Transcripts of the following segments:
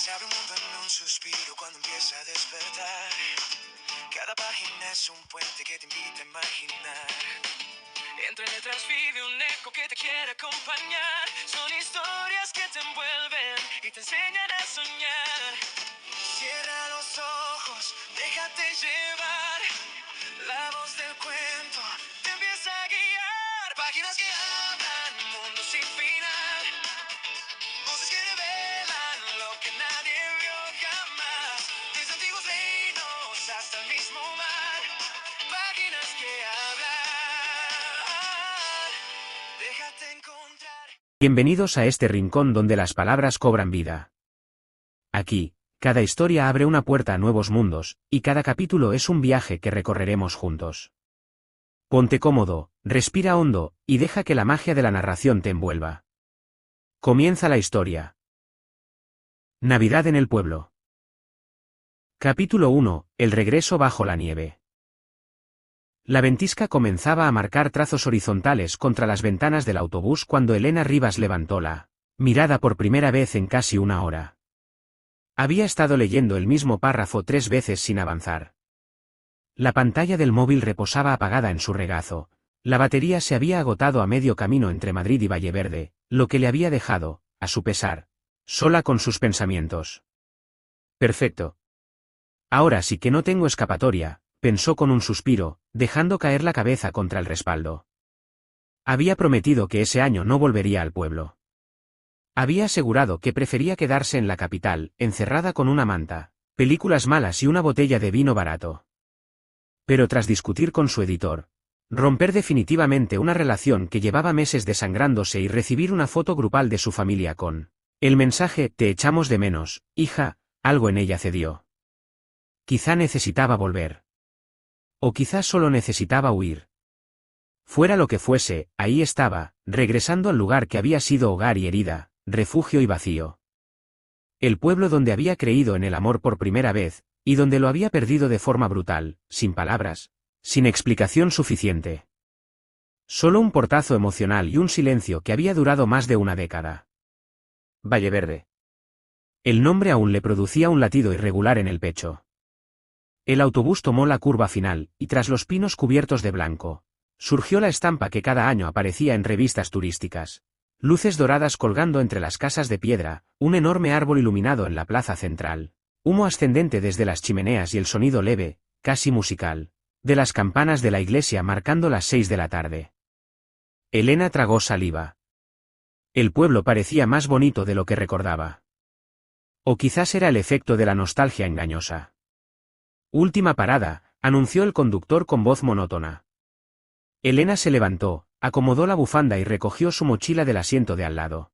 Se abre un mundo en un suspiro cuando empieza a despertar. Cada página es un puente que te invita a imaginar. Entre letras vive un eco que te quiere acompañar. Son historias que te envuelven y te enseñan a soñar. Cierra los ojos, déjate llevar. La voz del cuento te empieza a guiar. Páginas que hablan, mundo sin final. Voces que revelan lo que nadie vio jamás. Desde antiguos reinos hasta el mismo mar. Páginas que hablan. Déjate encontrar. Bienvenidos a este rincón donde las palabras cobran vida. Aquí, cada historia abre una puerta a nuevos mundos, y cada capítulo es un viaje que recorreremos juntos. Ponte cómodo, respira hondo, y deja que la magia de la narración te envuelva. Comienza la historia. Navidad en el pueblo. Capítulo 1. El regreso bajo la nieve. La ventisca comenzaba a marcar trazos horizontales contra las ventanas del autobús cuando Elena Rivas levantó la mirada por primera vez en casi una hora. Había estado leyendo el mismo párrafo 3 veces sin avanzar. La pantalla del móvil reposaba apagada en su regazo. La batería se había agotado a medio camino entre Madrid y Valleverde, lo que le había dejado, a su pesar, sola con sus pensamientos. Perfecto. Ahora sí que no tengo escapatoria, pensó con un suspiro, dejando caer la cabeza contra el respaldo. Había prometido que ese año no volvería al pueblo. Había asegurado que prefería quedarse en la capital, encerrada con una manta, películas malas y una botella de vino barato. Pero tras discutir con su editor, romper definitivamente una relación que llevaba meses desangrándose y recibir una foto grupal de su familia con el mensaje «Te echamos de menos, hija», algo en ella cedió. Quizá necesitaba volver. O quizá solo necesitaba huir. Fuera lo que fuese, ahí estaba, regresando al lugar que había sido hogar y herida, refugio y vacío. El pueblo donde había creído en el amor por primera vez, y donde lo había perdido de forma brutal, sin palabras, sin explicación suficiente. Solo un portazo emocional y un silencio que había durado más de una década. Valleverde. El nombre aún le producía un latido irregular en el pecho. El autobús tomó la curva final, y tras los pinos cubiertos de blanco, surgió la estampa que cada año aparecía en revistas turísticas. Luces doradas colgando entre las casas de piedra, un enorme árbol iluminado en la plaza central, humo ascendente desde las chimeneas y el sonido leve, casi musical, de las campanas de la iglesia marcando las 6 de la tarde. Elena tragó saliva. El pueblo parecía más bonito de lo que recordaba. O quizás era el efecto de la nostalgia engañosa. Última parada, anunció el conductor con voz monótona. Elena se levantó, acomodó la bufanda y recogió su mochila del asiento de al lado.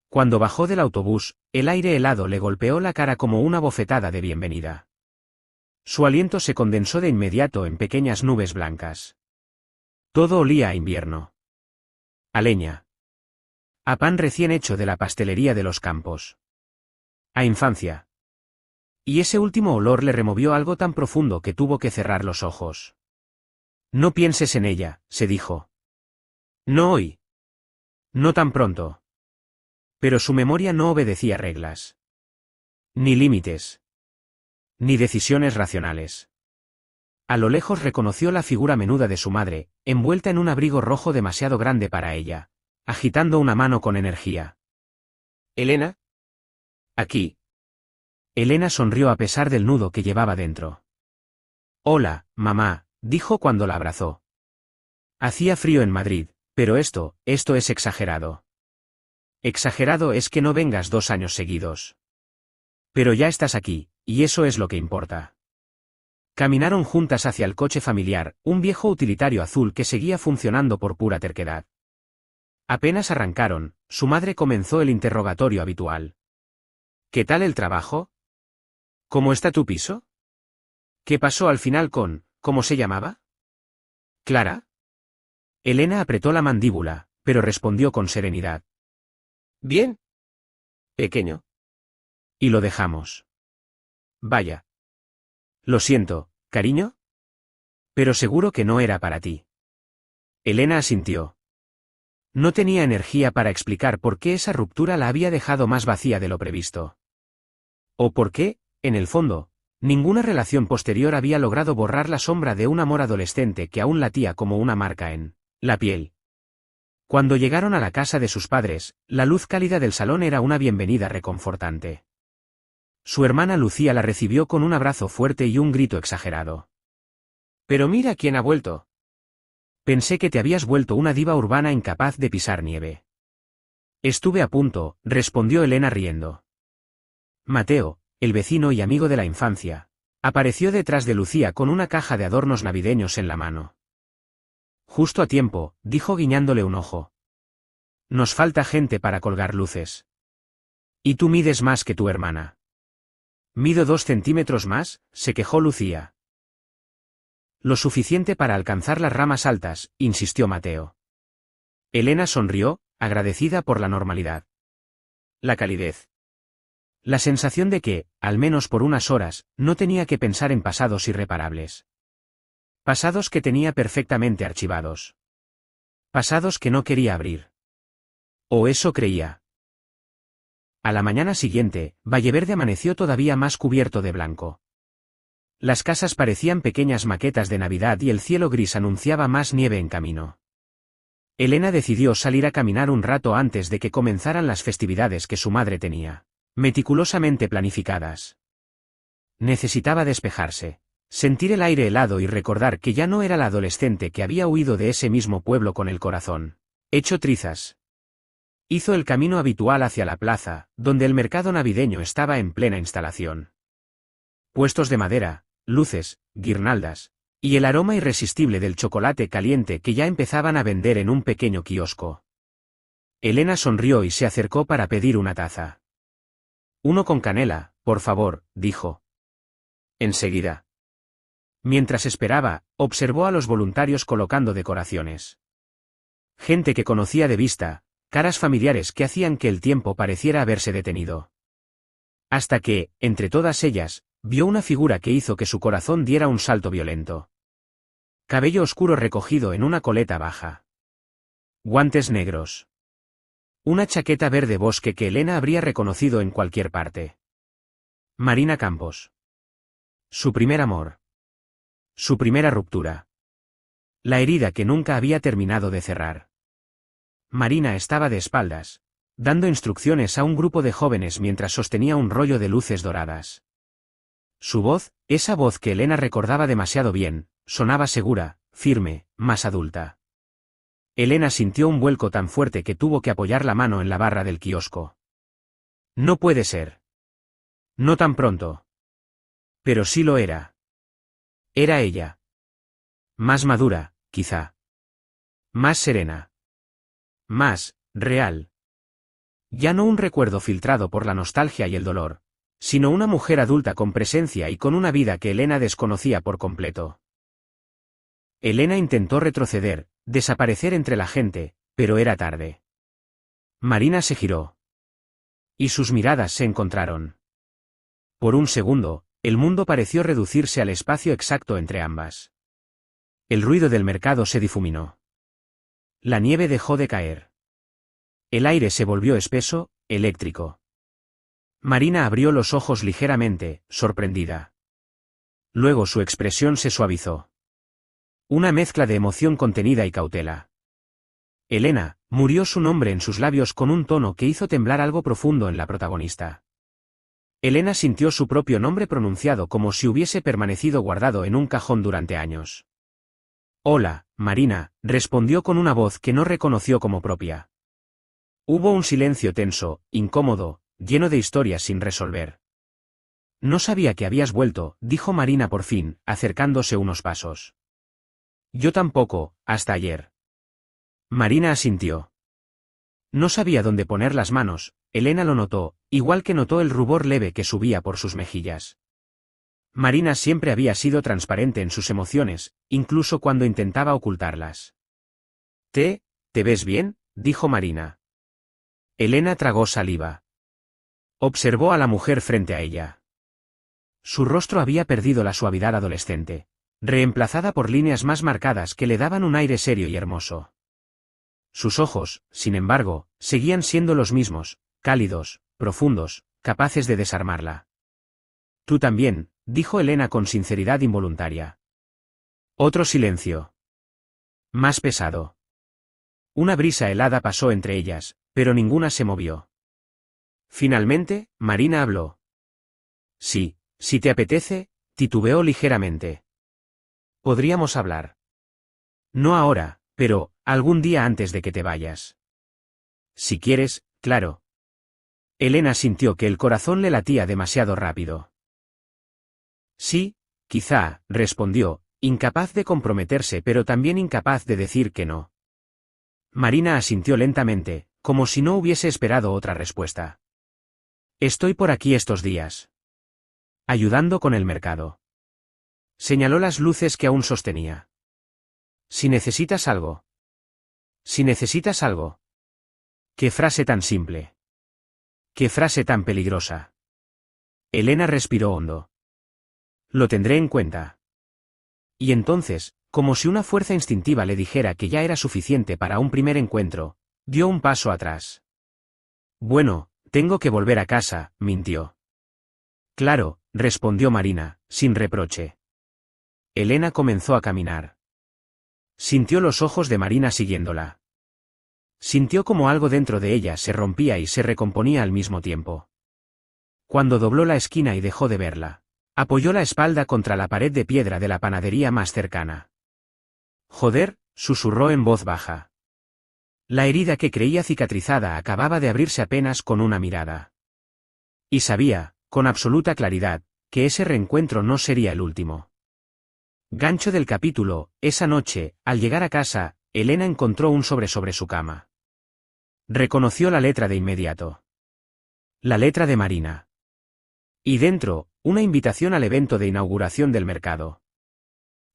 Cuando bajó del autobús, el aire helado le golpeó la cara como una bofetada de bienvenida. Su aliento se condensó de inmediato en pequeñas nubes blancas. Todo olía a invierno. A leña. A pan recién hecho de la pastelería de los campos. A infancia. Y ese último olor le removió algo tan profundo que tuvo que cerrar los ojos. No pienses en ella, se dijo. No hoy. No tan pronto. Pero su memoria no obedecía reglas. Ni límites. Ni decisiones racionales. A lo lejos reconoció la figura menuda de su madre, envuelta en un abrigo rojo demasiado grande para ella, agitando una mano con energía. ¿Elena? Aquí. Elena sonrió a pesar del nudo que llevaba dentro. Hola, mamá, dijo cuando la abrazó. Hacía frío en Madrid, pero esto es exagerado. Exagerado es que no vengas 2 años seguidos. Pero ya estás aquí, y eso es lo que importa. Caminaron juntas hacia el coche familiar, un viejo utilitario azul que seguía funcionando por pura terquedad. Apenas arrancaron, su madre comenzó el interrogatorio habitual. ¿Qué tal el trabajo? ¿Cómo está tu piso? ¿Qué pasó al final con, cómo se llamaba? ¿Clara? Elena apretó la mandíbula, pero respondió con serenidad. Bien. Pequeño. Y lo dejamos. Vaya. Lo siento, cariño. Pero seguro que no era para ti. Elena asintió. No tenía energía para explicar por qué esa ruptura la había dejado más vacía de lo previsto. O por qué, en el fondo, ninguna relación posterior había logrado borrar la sombra de un amor adolescente que aún latía como una marca en la piel. Cuando llegaron a la casa de sus padres, la luz cálida del salón era una bienvenida reconfortante. Su hermana Lucía la recibió con un abrazo fuerte y un grito exagerado. «Pero mira quién ha vuelto». «Pensé que te habías vuelto una diva urbana incapaz de pisar nieve». «Estuve a punto», respondió Elena riendo. Mateo, el vecino y amigo de la infancia, apareció detrás de Lucía con una caja de adornos navideños en la mano. «Justo a tiempo», dijo guiñándole un ojo. «Nos falta gente para colgar luces». «Y tú mides más que tu hermana». «Mido 2 centímetros más», se quejó Lucía. «Lo suficiente para alcanzar las ramas altas», insistió Mateo. Elena sonrió, agradecida por la normalidad. La calidez. La sensación de que, al menos por unas horas, no tenía que pensar en pasados irreparables. Pasados que tenía perfectamente archivados. Pasados que no quería abrir. O eso creía. A la mañana siguiente, Valleverde amaneció todavía más cubierto de blanco. Las casas parecían pequeñas maquetas de Navidad y el cielo gris anunciaba más nieve en camino. Elena decidió salir a caminar un rato antes de que comenzaran las festividades que su madre tenía meticulosamente planificadas. Necesitaba despejarse, sentir el aire helado y recordar que ya no era la adolescente que había huido de ese mismo pueblo con el corazón hecho trizas. Hizo el camino habitual hacia la plaza, donde el mercado navideño estaba en plena instalación. Puestos de madera, luces, guirnaldas, y el aroma irresistible del chocolate caliente que ya empezaban a vender en un pequeño kiosco. Elena sonrió y se acercó para pedir una taza. «Uno con canela, por favor», dijo. Enseguida. Mientras esperaba, observó a los voluntarios colocando decoraciones. Gente que conocía de vista, caras familiares que hacían que el tiempo pareciera haberse detenido. Hasta que, entre todas ellas, vio una figura que hizo que su corazón diera un salto violento. Cabello oscuro recogido en una coleta baja. Guantes negros. Una chaqueta verde bosque que Elena habría reconocido en cualquier parte. Marina Campos. Su primer amor. Su primera ruptura. La herida que nunca había terminado de cerrar. Marina estaba de espaldas, dando instrucciones a un grupo de jóvenes mientras sostenía un rollo de luces doradas. Su voz, esa voz que Elena recordaba demasiado bien, sonaba segura, firme, más adulta. Elena sintió un vuelco tan fuerte que tuvo que apoyar la mano en la barra del kiosco. No puede ser. No tan pronto. Pero sí lo era. Era ella. Más madura, quizá. Más serena. Más real. Ya no un recuerdo filtrado por la nostalgia y el dolor, sino una mujer adulta con presencia y con una vida que Elena desconocía por completo. Elena intentó retroceder, desaparecer entre la gente, pero era tarde. Marina se giró. Y sus miradas se encontraron. Por un segundo, el mundo pareció reducirse al espacio exacto entre ambas. El ruido del mercado se difuminó. La nieve dejó de caer. El aire se volvió espeso, eléctrico. Marina abrió los ojos ligeramente, sorprendida. Luego su expresión se suavizó. Una mezcla de emoción contenida y cautela. Elena, murió su nombre en sus labios con un tono que hizo temblar algo profundo en la protagonista. Elena sintió su propio nombre pronunciado como si hubiese permanecido guardado en un cajón durante años. «Hola, Marina», respondió con una voz que no reconoció como propia. Hubo un silencio tenso, incómodo, lleno de historias sin resolver. «No sabía que habías vuelto», dijo Marina por fin, acercándose unos pasos. «Yo tampoco, hasta ayer». Marina asintió. No sabía dónde poner las manos, Elena lo notó, igual que notó el rubor leve que subía por sus mejillas. Marina siempre había sido transparente en sus emociones, incluso cuando intentaba ocultarlas. ¿Te ves bien?, dijo Marina. Elena tragó saliva. Observó a la mujer frente a ella. Su rostro había perdido la suavidad adolescente, reemplazada por líneas más marcadas que le daban un aire serio y hermoso. Sus ojos, sin embargo, seguían siendo los mismos, cálidos, profundos, capaces de desarmarla. Tú también, dijo Elena con sinceridad involuntaria. Otro silencio. Más pesado. Una brisa helada pasó entre ellas, pero ninguna se movió. Finalmente, Marina habló. Sí, si te apetece, titubeó ligeramente. Podríamos hablar. No ahora, pero, algún día antes de que te vayas. Si quieres, claro. Elena sintió que el corazón le latía demasiado rápido. Sí, quizá, respondió, incapaz de comprometerse pero también incapaz de decir que no. Marina asintió lentamente, como si no hubiese esperado otra respuesta. Estoy por aquí estos días. Ayudando con el mercado. Señaló las luces que aún sostenía. Si necesitas algo. Si necesitas algo. Qué frase tan simple. Qué frase tan peligrosa. Elena respiró hondo. Lo tendré en cuenta. Y entonces, como si una fuerza instintiva le dijera que ya era suficiente para un primer encuentro, dio un paso atrás. Bueno, tengo que volver a casa, mintió. Claro, respondió Marina, sin reproche. Elena comenzó a caminar. Sintió los ojos de Marina siguiéndola. Sintió como algo dentro de ella se rompía y se recomponía al mismo tiempo. Cuando dobló la esquina y dejó de verla, apoyó la espalda contra la pared de piedra de la panadería más cercana. Joder, susurró en voz baja. La herida que creía cicatrizada acababa de abrirse apenas con una mirada. Y sabía, con absoluta claridad, que ese reencuentro no sería el último. Gancho del capítulo, esa noche, al llegar a casa, Elena encontró un sobre su cama. Reconoció la letra de inmediato. La letra de Marina. Y dentro, una invitación al evento de inauguración del mercado.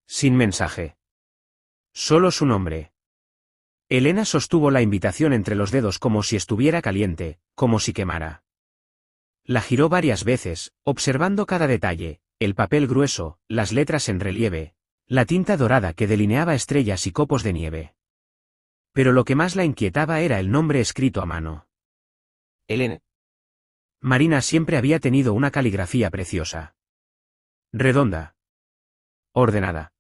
Sin mensaje. Solo su nombre. Elena sostuvo la invitación entre los dedos como si estuviera caliente, como si quemara. La giró varias veces, observando cada detalle, el papel grueso, las letras en relieve, la tinta dorada que delineaba estrellas y copos de nieve. Pero lo que más la inquietaba era el nombre escrito a mano. Elena. Marina siempre había tenido una caligrafía preciosa. Redonda. Ordenada.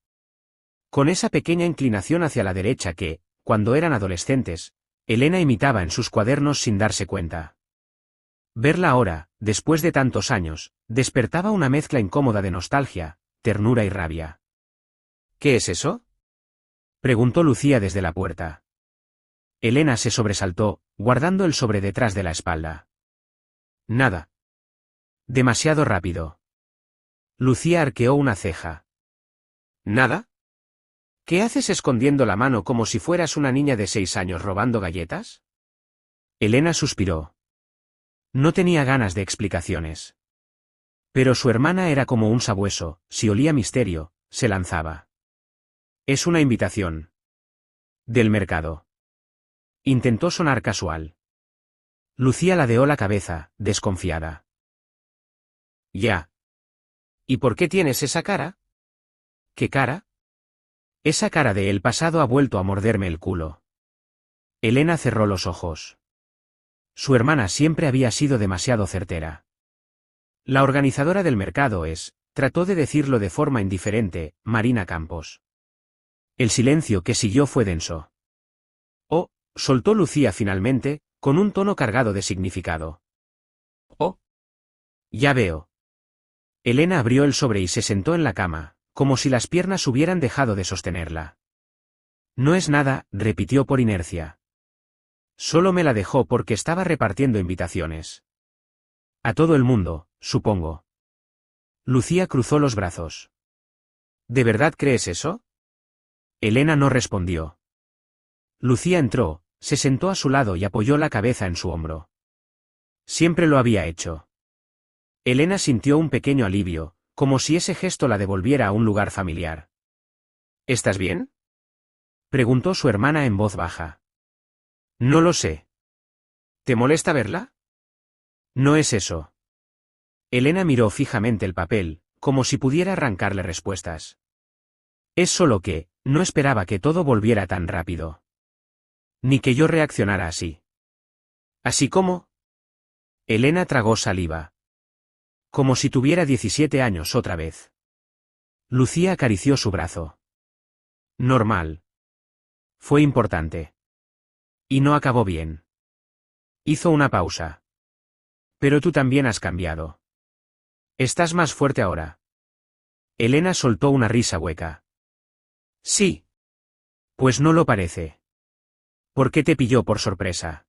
Con esa pequeña inclinación hacia la derecha que, cuando eran adolescentes, Elena imitaba en sus cuadernos sin darse cuenta. Verla ahora, después de tantos años, despertaba una mezcla incómoda de nostalgia, ternura y rabia. ¿Qué es eso?, preguntó Lucía desde la puerta. Elena se sobresaltó, guardando el sobre detrás de la espalda. Nada. Demasiado rápido. Lucía arqueó una ceja. ¿Nada? ¿Qué haces escondiendo la mano como si fueras una niña de 6 años robando galletas? Elena suspiró. No tenía ganas de explicaciones. Pero su hermana era como un sabueso, si olía misterio, se lanzaba. Es una invitación. Del mercado. Intentó sonar casual. Lucía ladeó la cabeza, desconfiada. Ya. ¿Y por qué tienes esa cara? ¿Qué cara? Esa cara de el pasado ha vuelto a morderme el culo. Elena cerró los ojos. Su hermana siempre había sido demasiado certera. La organizadora del mercado es, trató de decirlo de forma indiferente, Marina Campos. El silencio que siguió fue denso. Oh, soltó Lucía finalmente, con un tono cargado de significado. Oh. Ya veo. Elena abrió el sobre y se sentó en la cama, como si las piernas hubieran dejado de sostenerla. No es nada, repitió por inercia. Solo me la dejó porque estaba repartiendo invitaciones. A todo el mundo, supongo. Lucía cruzó los brazos. ¿De verdad crees eso? Elena no respondió. Lucía entró, se sentó a su lado y apoyó la cabeza en su hombro. Siempre lo había hecho. Elena sintió un pequeño alivio, como si ese gesto la devolviera a un lugar familiar. ¿Estás bien?, preguntó su hermana en voz baja. No lo sé. ¿Te molesta verla? No es eso. Elena miró fijamente el papel, como si pudiera arrancarle respuestas. Es solo que, no esperaba que todo volviera tan rápido. Ni que yo reaccionara así. ¿Así como? Elena tragó saliva. Como si tuviera 17 años otra vez. Lucía acarició su brazo. Normal. Fue importante. Y no acabó bien. Hizo una pausa. Pero tú también has cambiado. Estás más fuerte ahora. Elena soltó una risa hueca. Sí. Pues no lo parece. ¿Por qué te pilló por sorpresa?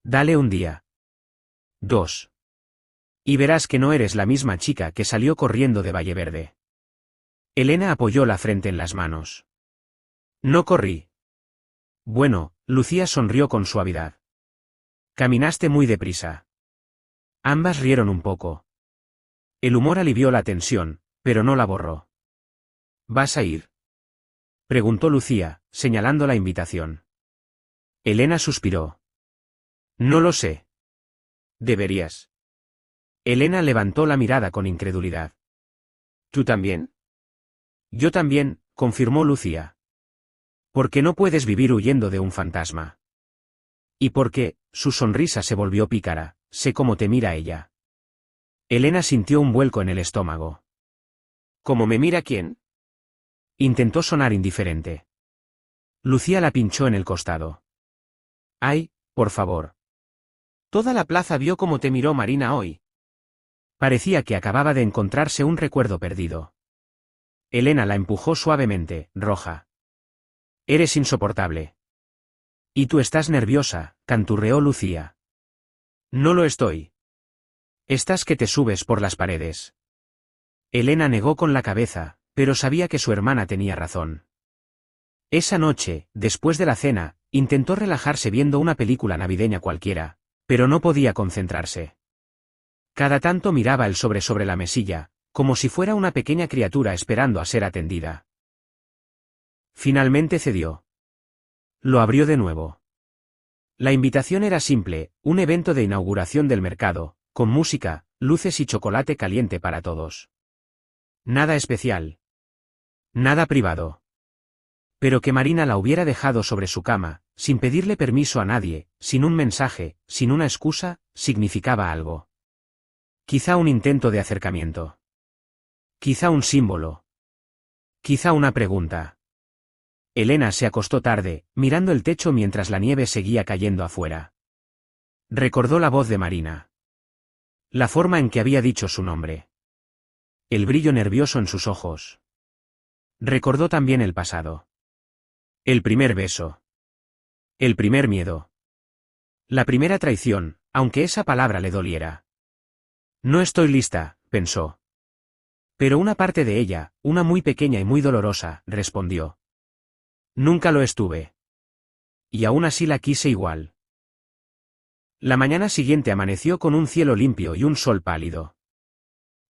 Dale un día. 2. Y verás que no eres la misma chica que salió corriendo de Valleverde. Elena apoyó la frente en las manos. No corrí. Bueno, Lucía sonrió con suavidad. Caminaste muy deprisa. Ambas rieron un poco. El humor alivió la tensión, pero no la borró. ¿Vas a ir? Preguntó Lucía, señalando la invitación. Elena suspiró. No lo sé. Deberías. Elena levantó la mirada con incredulidad. ¿Tú también? Yo también, confirmó Lucía. Porque no puedes vivir huyendo de un fantasma. Y porque, su sonrisa se volvió pícara, sé cómo te mira ella. Elena sintió un vuelco en el estómago. ¿Cómo me mira quién? Intentó sonar indiferente. Lucía la pinchó en el costado. Ay, por favor. Toda la plaza vio cómo te miró Marina hoy. Parecía que acababa de encontrarse un recuerdo perdido. Elena la empujó suavemente, roja. Eres insoportable. Y tú estás nerviosa, canturreó Lucía. No lo estoy. Estás que te subes por las paredes. Elena negó con la cabeza, pero sabía que su hermana tenía razón. Esa noche, después de la cena, intentó relajarse viendo una película navideña cualquiera, pero no podía concentrarse. Cada tanto miraba el sobre la mesilla, como si fuera una pequeña criatura esperando a ser atendida. Finalmente cedió. Lo abrió de nuevo. La invitación era simple, un evento de inauguración del mercado, con música, luces y chocolate caliente para todos. Nada especial. Nada privado. Pero que Marina la hubiera dejado sobre su cama, sin pedirle permiso a nadie, sin un mensaje, sin una excusa, significaba algo. Quizá un intento de acercamiento. Quizá un símbolo. Quizá una pregunta. Elena se acostó tarde, mirando el techo mientras la nieve seguía cayendo afuera. Recordó la voz de Marina. La forma en que había dicho su nombre. El brillo nervioso en sus ojos. Recordó también el pasado. El primer beso. El primer miedo. La primera traición, aunque esa palabra le doliera. No estoy lista, pensó. Pero una parte de ella, una muy pequeña y muy dolorosa, respondió. Nunca lo estuve. Y aún así la quise igual. La mañana siguiente amaneció con un cielo limpio y un sol pálido.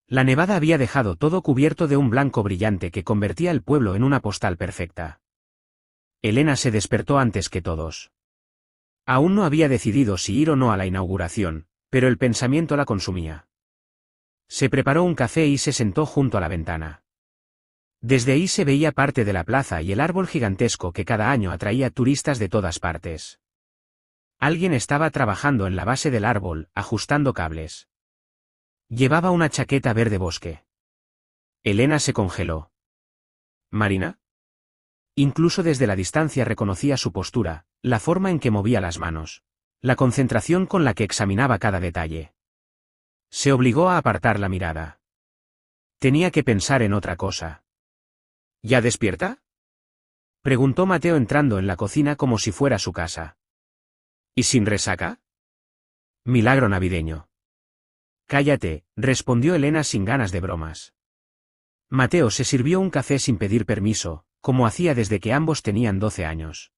La nevada había dejado todo cubierto de un blanco brillante que convertía el pueblo en una postal perfecta. Elena se despertó antes que todos. Aún no había decidido si ir o no a la inauguración, pero el pensamiento la consumía. Se preparó un café y se sentó junto a la ventana. Desde ahí se veía parte de la plaza y el árbol gigantesco que cada año atraía turistas de todas partes. Alguien estaba trabajando en la base del árbol, ajustando cables. Llevaba una chaqueta verde bosque. Elena se congeló. ¿Marina? Incluso desde la distancia reconocía su postura, la forma en que movía las manos, la concentración con la que examinaba cada detalle. Se obligó a apartar la mirada. Tenía que pensar en otra cosa. ¿Ya despierta? Preguntó Mateo entrando en la cocina como si fuera su casa. ¿Y sin resaca? Milagro navideño. Cállate, respondió Elena sin ganas de bromas. Mateo se sirvió un café sin pedir permiso, como hacía desde que ambos tenían 12 años.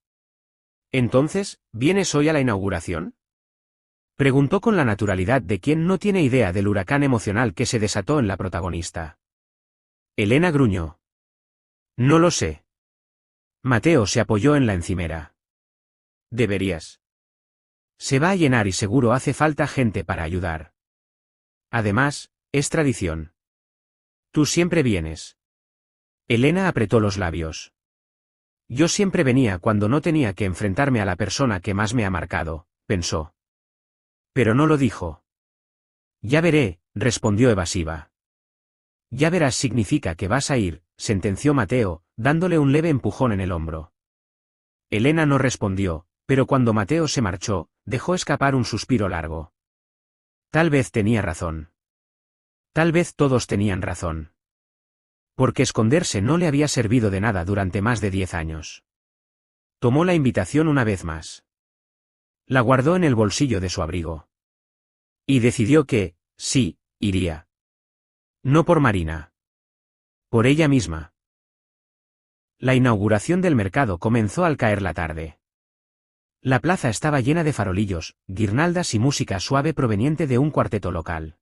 Entonces, ¿vienes hoy a la inauguración? Preguntó con la naturalidad de quien no tiene idea del huracán emocional que se desató en la protagonista. Elena gruñó. No lo sé. Mateo se apoyó en la encimera. Deberías. Se va a llenar y seguro hace falta gente para ayudar. Además, es tradición. Tú siempre vienes. Elena apretó los labios. Yo siempre venía cuando no tenía que enfrentarme a la persona que más me ha marcado, pensó. Pero no lo dijo. Ya veré, respondió evasiva. Ya verás significa que vas a ir, sentenció Mateo, dándole un leve empujón en el hombro. Elena no respondió, pero cuando Mateo se marchó, dejó escapar un suspiro largo. Tal vez tenía razón. Tal vez todos tenían razón. Porque esconderse no le había servido de nada durante más de 10 años. Tomó la invitación una vez más. La guardó en el bolsillo de su abrigo. Y decidió que, sí, iría. No por Marina. Por ella misma. La inauguración del mercado comenzó al caer la tarde. La plaza estaba llena de farolillos, guirnaldas y música suave proveniente de un cuarteto local.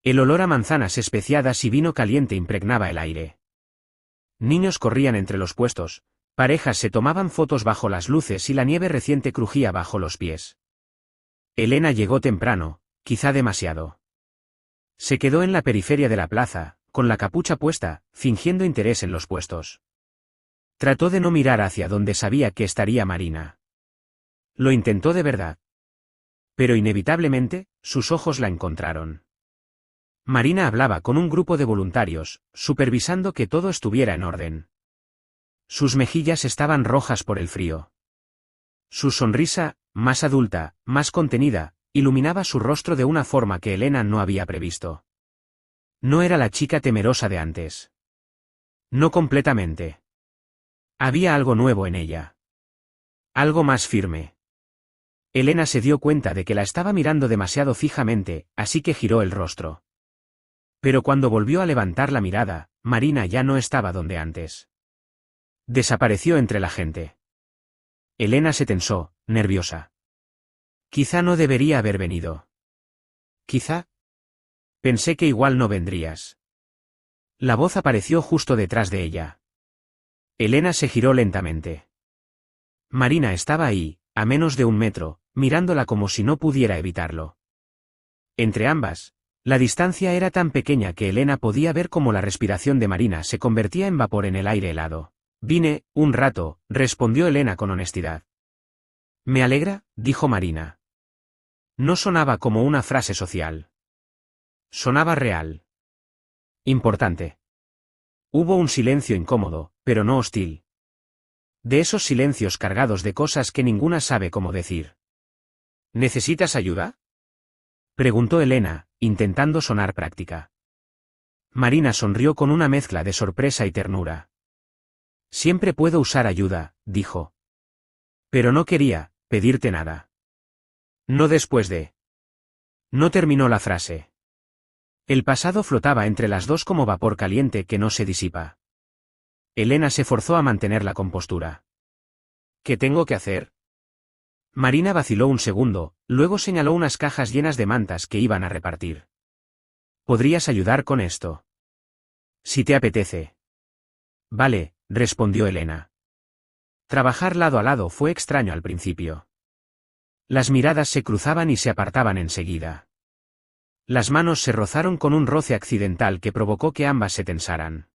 El olor a manzanas especiadas y vino caliente impregnaba el aire. Niños corrían entre los puestos, parejas se tomaban fotos bajo las luces y la nieve reciente crujía bajo los pies. Elena llegó temprano, quizá demasiado. Se quedó en la periferia de la plaza, con la capucha puesta, fingiendo interés en los puestos. Trató de no mirar hacia donde sabía que estaría Marina. Lo intentó de verdad. Pero inevitablemente, sus ojos la encontraron. Marina hablaba con un grupo de voluntarios, supervisando que todo estuviera en orden. Sus mejillas estaban rojas por el frío. Su sonrisa, más adulta, más contenida, iluminaba su rostro de una forma que Elena no había previsto. No era la chica temerosa de antes. No completamente. Había algo nuevo en ella. Algo más firme. Elena se dio cuenta de que la estaba mirando demasiado fijamente, así que giró el rostro. Pero cuando volvió a levantar la mirada, Marina ya no estaba donde antes. Desapareció entre la gente. Elena se tensó, nerviosa. Quizá no debería haber venido. Quizá. Pensé que igual no vendrías. La voz apareció justo detrás de ella. Elena se giró lentamente. Marina estaba ahí, a menos de 1 metro, mirándola como si no pudiera evitarlo. Entre ambas, la distancia era tan pequeña que Elena podía ver cómo la respiración de Marina se convertía en vapor en el aire helado. Vine, un rato, respondió Elena con honestidad. Me alegra, dijo Marina. No sonaba como una frase social. Sonaba real. Importante. Hubo un silencio incómodo, pero no hostil. De esos silencios cargados de cosas que ninguna sabe cómo decir. ¿Necesitas ayuda?, preguntó Elena, intentando sonar práctica. Marina sonrió con una mezcla de sorpresa y ternura. Siempre puedo usar ayuda, dijo. Pero no quería pedirte nada. No después de. No terminó la frase. El pasado flotaba entre las dos como vapor caliente que no se disipa. Elena se forzó a mantener la compostura. ¿Qué tengo que hacer? Marina vaciló un segundo, luego señaló unas cajas llenas de mantas que iban a repartir. ¿Podrías ayudar con esto? Si te apetece. Vale, respondió Elena. Trabajar lado a lado fue extraño al principio. Las miradas se cruzaban y se apartaban enseguida. Las manos se rozaron con un roce accidental que provocó que ambas se tensaran.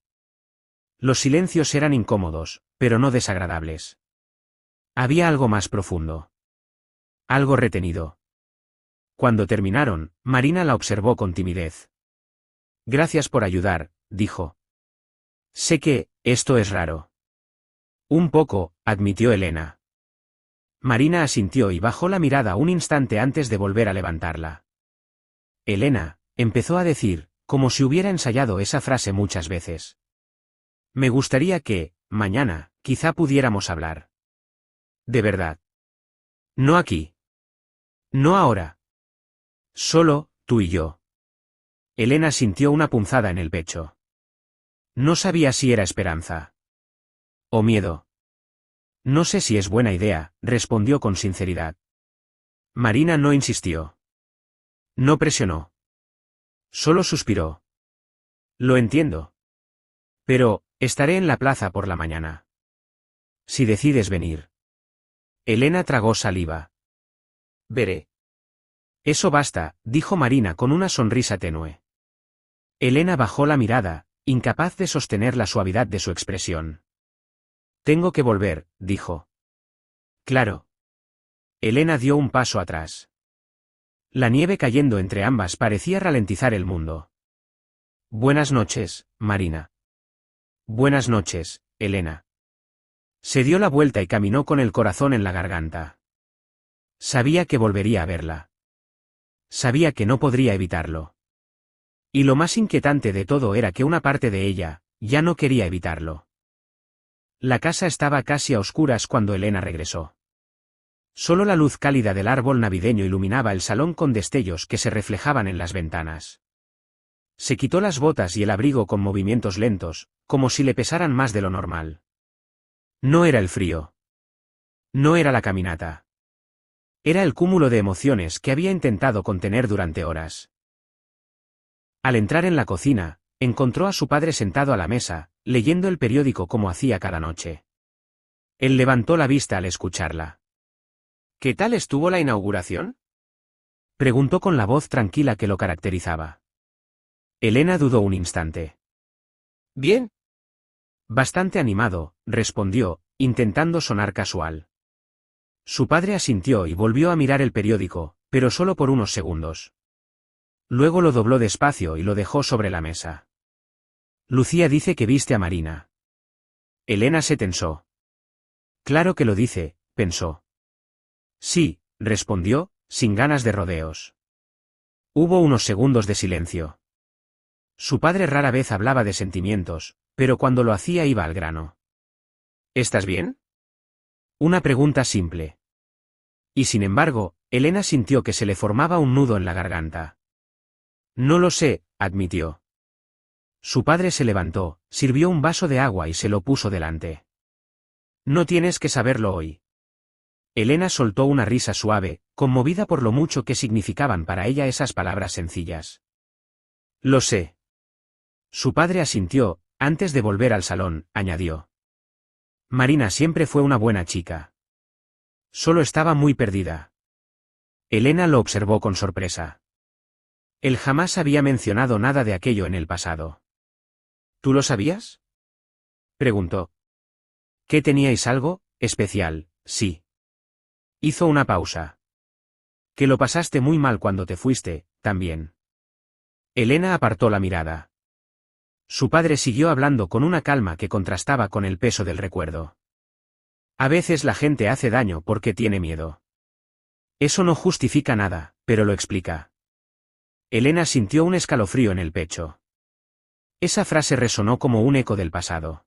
Los silencios eran incómodos, pero no desagradables. Había algo más profundo. Algo retenido. Cuando terminaron, Marina la observó con timidez. Gracias por ayudar, dijo. Sé que, esto es raro. Un poco, admitió Elena. Marina asintió y bajó la mirada un instante antes de volver a levantarla. Elena, empezó a decir, como si hubiera ensayado esa frase muchas veces. Me gustaría que, mañana, quizá pudiéramos hablar. De verdad. No aquí. No ahora. Solo, tú y yo. Elena sintió una punzada en el pecho. No sabía si era esperanza. O miedo. No sé si es buena idea, respondió con sinceridad. Marina no insistió. No presionó. Solo suspiró. Lo entiendo. Pero, estaré en la plaza por la mañana. Si decides venir. Elena tragó saliva. Veré. Eso basta, dijo Marina con una sonrisa tenue. Elena bajó la mirada, incapaz de sostener la suavidad de su expresión. Tengo que volver, dijo. Claro. Elena dio un paso atrás. La nieve cayendo entre ambas parecía ralentizar el mundo. Buenas noches, Marina. Buenas noches, Elena. Se dio la vuelta y caminó con el corazón en la garganta. Sabía que volvería a verla. Sabía que no podría evitarlo. Y lo más inquietante de todo era que una parte de ella, ya no quería evitarlo. La casa estaba casi a oscuras cuando Elena regresó. Solo la luz cálida del árbol navideño iluminaba el salón con destellos que se reflejaban en las ventanas. Se quitó las botas y el abrigo con movimientos lentos, como si le pesaran más de lo normal. No era el frío. No era la caminata. Era el cúmulo de emociones que había intentado contener durante horas. Al entrar en la cocina, encontró a su padre sentado a la mesa, leyendo el periódico como hacía cada noche. Él levantó la vista al escucharla. ¿Qué tal estuvo la inauguración?, preguntó con la voz tranquila que lo caracterizaba. Elena dudó un instante. Bien. Bastante animado, respondió, intentando sonar casual. Su padre asintió y volvió a mirar el periódico, pero solo por unos segundos. Luego lo dobló despacio y lo dejó sobre la mesa. Lucía dice que viste a Marina. Elena se tensó. Claro que lo dice, pensó. Sí, respondió, sin ganas de rodeos. Hubo unos segundos de silencio. Su padre rara vez hablaba de sentimientos, pero cuando lo hacía iba al grano. ¿Estás bien?, una pregunta simple. Y sin embargo, Elena sintió que se le formaba un nudo en la garganta. No lo sé, admitió. Su padre se levantó, sirvió un vaso de agua y se lo puso delante. No tienes que saberlo hoy. Elena soltó una risa suave, conmovida por lo mucho que significaban para ella esas palabras sencillas. Lo sé. Su padre asintió, antes de volver al salón, añadió. Marina siempre fue una buena chica. Solo estaba muy perdida. Elena lo observó con sorpresa. Él jamás había mencionado nada de aquello en el pasado. ¿Tú lo sabías?, preguntó. ¿Qué teníais algo especial? Sí. Hizo una pausa. Que lo pasaste muy mal cuando te fuiste, también. Elena apartó la mirada. Su padre siguió hablando con una calma que contrastaba con el peso del recuerdo. A veces la gente hace daño porque tiene miedo. Eso no justifica nada, pero lo explica. Elena sintió un escalofrío en el pecho. Esa frase resonó como un eco del pasado.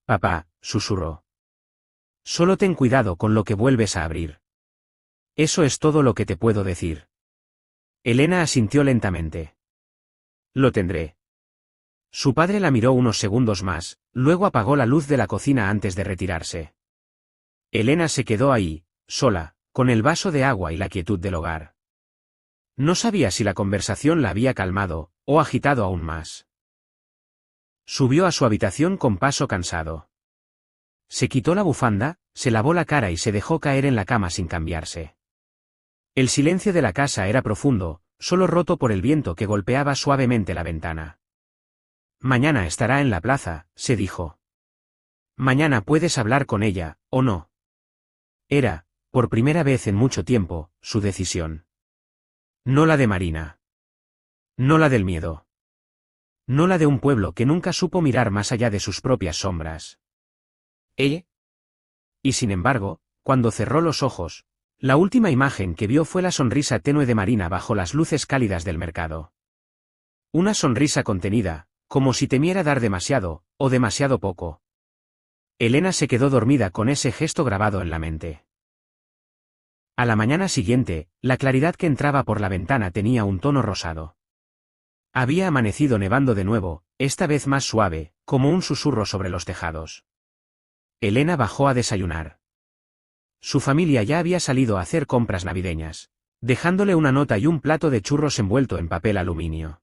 Papá, susurró. Solo ten cuidado con lo que vuelves a abrir. Eso es todo lo que te puedo decir. Elena asintió lentamente. Lo tendré. Su padre la miró unos segundos más, luego apagó la luz de la cocina antes de retirarse. Elena se quedó ahí, sola, con el vaso de agua y la quietud del hogar. No sabía si la conversación la había calmado, o agitado aún más. Subió a su habitación con paso cansado. Se quitó la bufanda, se lavó la cara y se dejó caer en la cama sin cambiarse. El silencio de la casa era profundo, solo roto por el viento que golpeaba suavemente la ventana. Mañana estará en la plaza, se dijo. Mañana puedes hablar con ella, ¿o no? Era, por primera vez en mucho tiempo, su decisión. No la de Marina. No la del miedo. No la de un pueblo que nunca supo mirar más allá de sus propias sombras. ¿Ella? Y sin embargo, cuando cerró los ojos, la última imagen que vio fue la sonrisa tenue de Marina bajo las luces cálidas del mercado. Una sonrisa contenida, como si temiera dar demasiado, o demasiado poco. Elena se quedó dormida con ese gesto grabado en la mente. A la mañana siguiente, la claridad que entraba por la ventana tenía un tono rosado. Había amanecido nevando de nuevo, esta vez más suave, como un susurro sobre los tejados. Elena bajó a desayunar. Su familia ya había salido a hacer compras navideñas, dejándole una nota y un plato de churros envuelto en papel aluminio.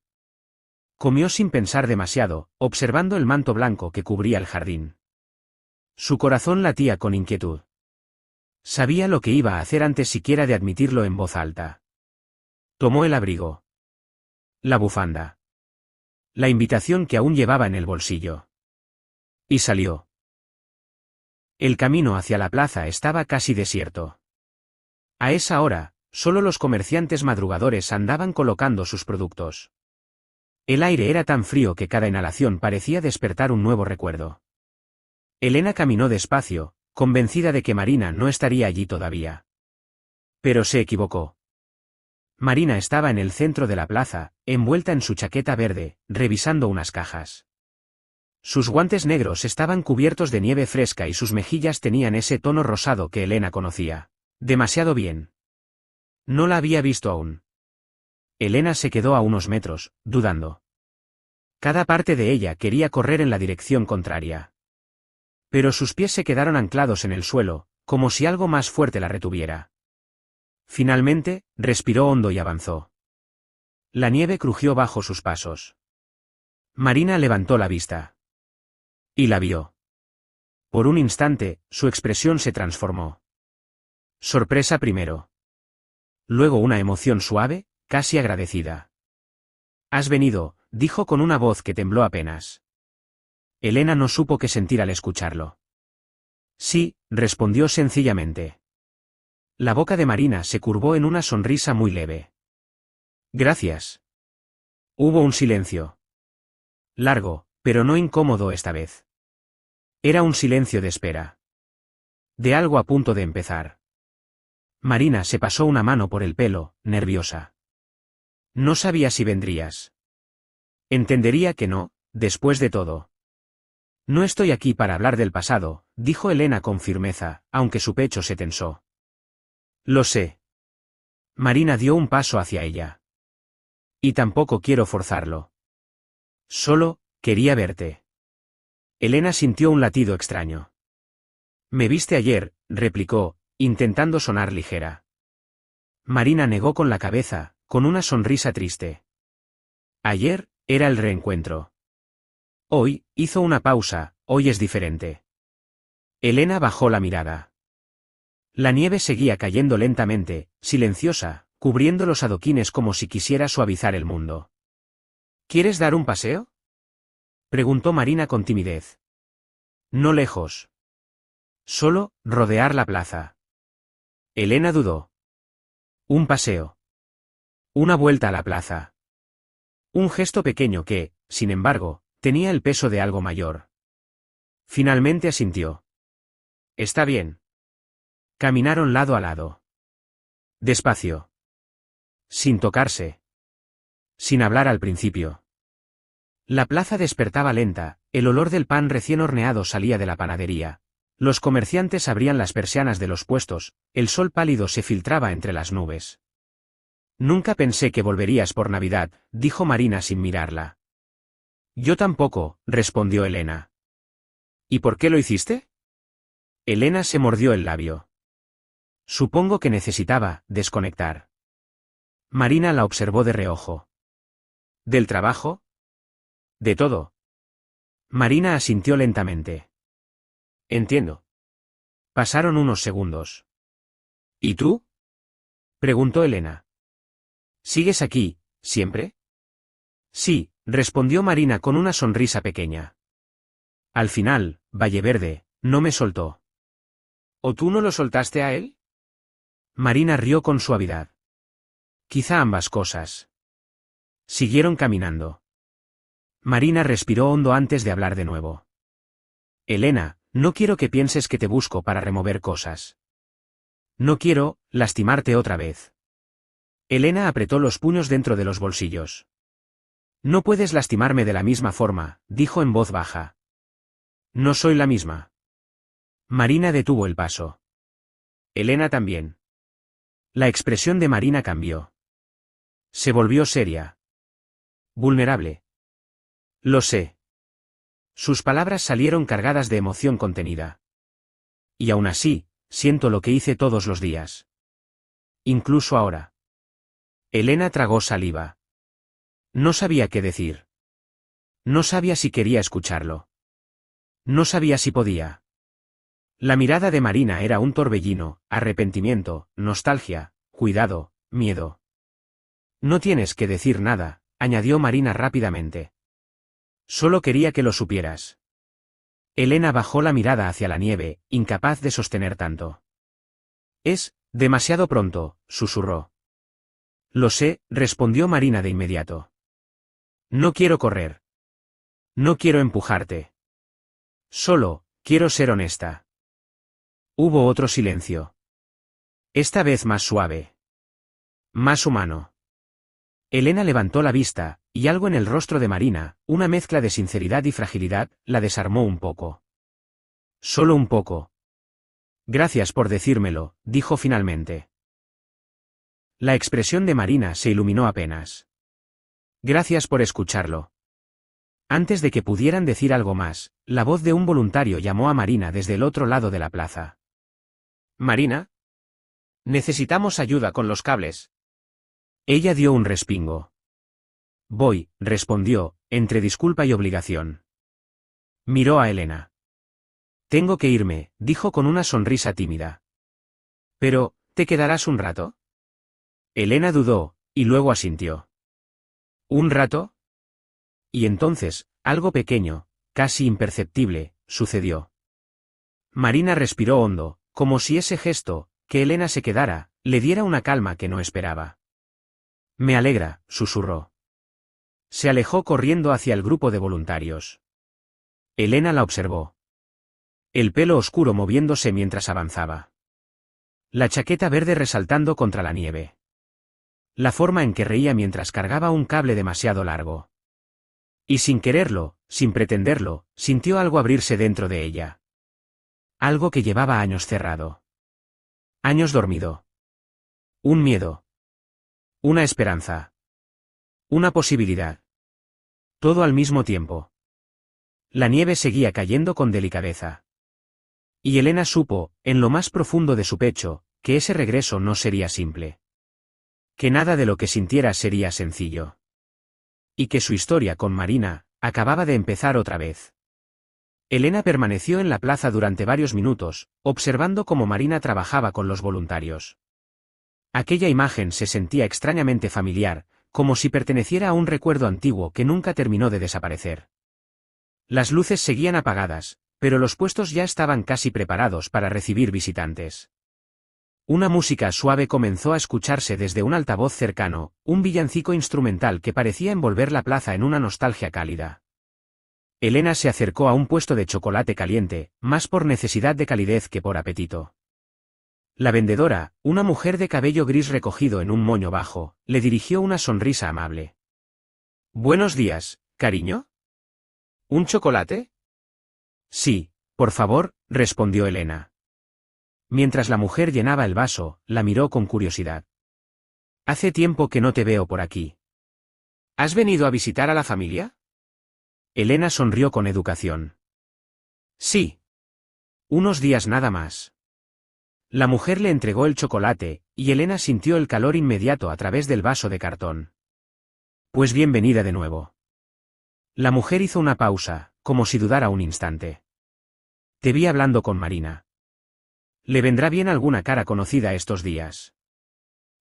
Comió sin pensar demasiado, observando el manto blanco que cubría el jardín. Su corazón latía con inquietud. Sabía lo que iba a hacer antes siquiera de admitirlo en voz alta. Tomó el abrigo. La bufanda. la invitación que aún llevaba en el bolsillo. Y salió. El camino hacia la plaza estaba casi desierto. A esa hora, solo los comerciantes madrugadores andaban colocando sus productos. El aire era tan frío que cada inhalación parecía despertar un nuevo recuerdo. Elena caminó despacio, convencida de que Marina no estaría allí todavía. Pero se equivocó. Marina estaba en el centro de la plaza, envuelta en su chaqueta verde, revisando unas cajas. Sus guantes negros estaban cubiertos de nieve fresca y sus mejillas tenían ese tono rosado que Elena conocía demasiado bien. No la había visto aún. Elena se quedó a unos metros, dudando. Cada parte de ella quería correr en la dirección contraria. Pero sus pies se quedaron anclados en el suelo, como si algo más fuerte la retuviera. Finalmente, respiró hondo y avanzó. La nieve crujió bajo sus pasos. Marina levantó la vista. Y la vio. Por un instante, su expresión se transformó. Sorpresa primero. Luego una emoción suave, casi agradecida. «Has venido», dijo con una voz que tembló apenas. Elena no supo qué sentir al escucharlo. «Sí», respondió sencillamente. La boca de Marina se curvó en una sonrisa muy leve. «Gracias». Hubo un silencio. Largo, pero no incómodo esta vez. Era un silencio de espera. De algo a punto de empezar. Marina se pasó una mano por el pelo, nerviosa. No sabía si vendrías. Entendería que no, después de todo. No estoy aquí para hablar del pasado, dijo Elena con firmeza, aunque su pecho se tensó. Lo sé. Marina dio un paso hacia ella. Y tampoco quiero forzarlo. Solo, quería verte. Elena sintió un latido extraño. Me viste ayer, replicó, intentando sonar ligera. Marina negó con la cabeza, con una sonrisa triste. Ayer, era el reencuentro. Hoy, hizo una pausa, hoy es diferente. Elena bajó la mirada. La nieve seguía cayendo lentamente, silenciosa, cubriendo los adoquines como si quisiera suavizar el mundo. ¿Quieres dar un paseo?, preguntó Marina con timidez. No lejos. Solo, rodear la plaza. Elena dudó. Un paseo. Una vuelta a la plaza. Un gesto pequeño que, sin embargo, tenía el peso de algo mayor. Finalmente asintió. Está bien. Caminaron lado a lado. Despacio. Sin tocarse. Sin hablar al principio. La plaza despertaba lenta, el olor del pan recién horneado salía de la panadería. Los comerciantes abrían las persianas de los puestos, el sol pálido se filtraba entre las nubes. Nunca pensé que volverías por Navidad, dijo Marina sin mirarla. Yo tampoco, respondió Elena. ¿Y por qué lo hiciste? Elena se mordió el labio. Supongo que necesitaba desconectar. Marina la observó de reojo. ¿Del trabajo? De todo. Marina asintió lentamente. Entiendo. Pasaron unos segundos. ¿Y tú?, preguntó Elena. ¿Sigues aquí, siempre? Sí, respondió Marina con una sonrisa pequeña. Al final, Valleverde, no me soltó. ¿O tú no lo soltaste a él? Marina rió con suavidad. Quizá ambas cosas. Siguieron caminando. Marina respiró hondo antes de hablar de nuevo. Elena, no quiero que pienses que te busco para remover cosas. No quiero lastimarte otra vez. Elena apretó los puños dentro de los bolsillos. No puedes lastimarme de la misma forma, dijo en voz baja. No soy la misma. Marina detuvo el paso. Elena también. La expresión de Marina cambió. Se volvió seria. Vulnerable. Lo sé. Sus palabras salieron cargadas de emoción contenida. Y aún así, siento lo que hice todos los días. Incluso ahora. Elena tragó saliva. No sabía qué decir. No sabía si quería escucharlo. No sabía si podía. La mirada de Marina era un torbellino, arrepentimiento, nostalgia, cuidado, miedo. No tienes que decir nada, añadió Marina rápidamente. Solo quería que lo supieras. Elena bajó la mirada hacia la nieve, incapaz de sostener tanto. Es demasiado pronto, susurró. Lo sé, respondió Marina de inmediato. No quiero correr. No quiero empujarte. Solo, quiero ser honesta. Hubo otro silencio. Esta vez más suave. Más humano. Elena levantó la vista, y algo en el rostro de Marina, una mezcla de sinceridad y fragilidad, la desarmó un poco. Solo un poco. Gracias por decírmelo, dijo finalmente. La expresión de Marina se iluminó apenas. Gracias por escucharlo. Antes de que pudieran decir algo más, la voz de un voluntario llamó a Marina desde el otro lado de la plaza. Marina. Necesitamos ayuda con los cables. Ella dio un respingo. Voy, respondió, entre disculpa y obligación. Miró a Elena. Tengo que irme, dijo con una sonrisa tímida. Pero, ¿te quedarás un rato? Elena dudó, y luego asintió. ¿Un rato? Y entonces, algo pequeño, casi imperceptible, sucedió. Marina respiró hondo, como si ese gesto, que Elena se quedara, le diera una calma que no esperaba. Me alegra, susurró. Se alejó corriendo hacia el grupo de voluntarios. Elena la observó. El pelo oscuro moviéndose mientras avanzaba. La chaqueta verde resaltando contra la nieve. La forma en que reía mientras cargaba un cable demasiado largo. Y sin quererlo, sin pretenderlo, sintió algo abrirse dentro de ella. Algo que llevaba años cerrado. Años dormido. Un miedo. Una esperanza. Una posibilidad. Todo al mismo tiempo. La nieve seguía cayendo con delicadeza. Y Elena supo, en lo más profundo de su pecho, que ese regreso no sería simple. Que nada de lo que sintiera sería sencillo. Y que su historia con Marina, acababa de empezar otra vez. Elena permaneció en la plaza durante varios minutos, observando cómo Marina trabajaba con los voluntarios. Aquella imagen se sentía extrañamente familiar, como si perteneciera a un recuerdo antiguo que nunca terminó de desaparecer. Las luces seguían apagadas, pero los puestos ya estaban casi preparados para recibir visitantes. Una música suave comenzó a escucharse desde un altavoz cercano, un villancico instrumental que parecía envolver la plaza en una nostalgia cálida. Elena se acercó a un puesto de chocolate caliente, más por necesidad de calidez que por apetito. La vendedora, una mujer de cabello gris recogido en un moño bajo, le dirigió una sonrisa amable. Buenos días, cariño. ¿Un chocolate? Sí, por favor, respondió Elena. Mientras la mujer llenaba el vaso, la miró con curiosidad. Hace tiempo que no te veo por aquí. ¿Has venido a visitar a la familia? Elena sonrió con educación. Sí. Unos días nada más. La mujer le entregó el chocolate, y Elena sintió el calor inmediato a través del vaso de cartón. Pues bienvenida de nuevo. La mujer hizo una pausa, como si dudara un instante. Te vi hablando con Marina. Le vendrá bien alguna cara conocida estos días.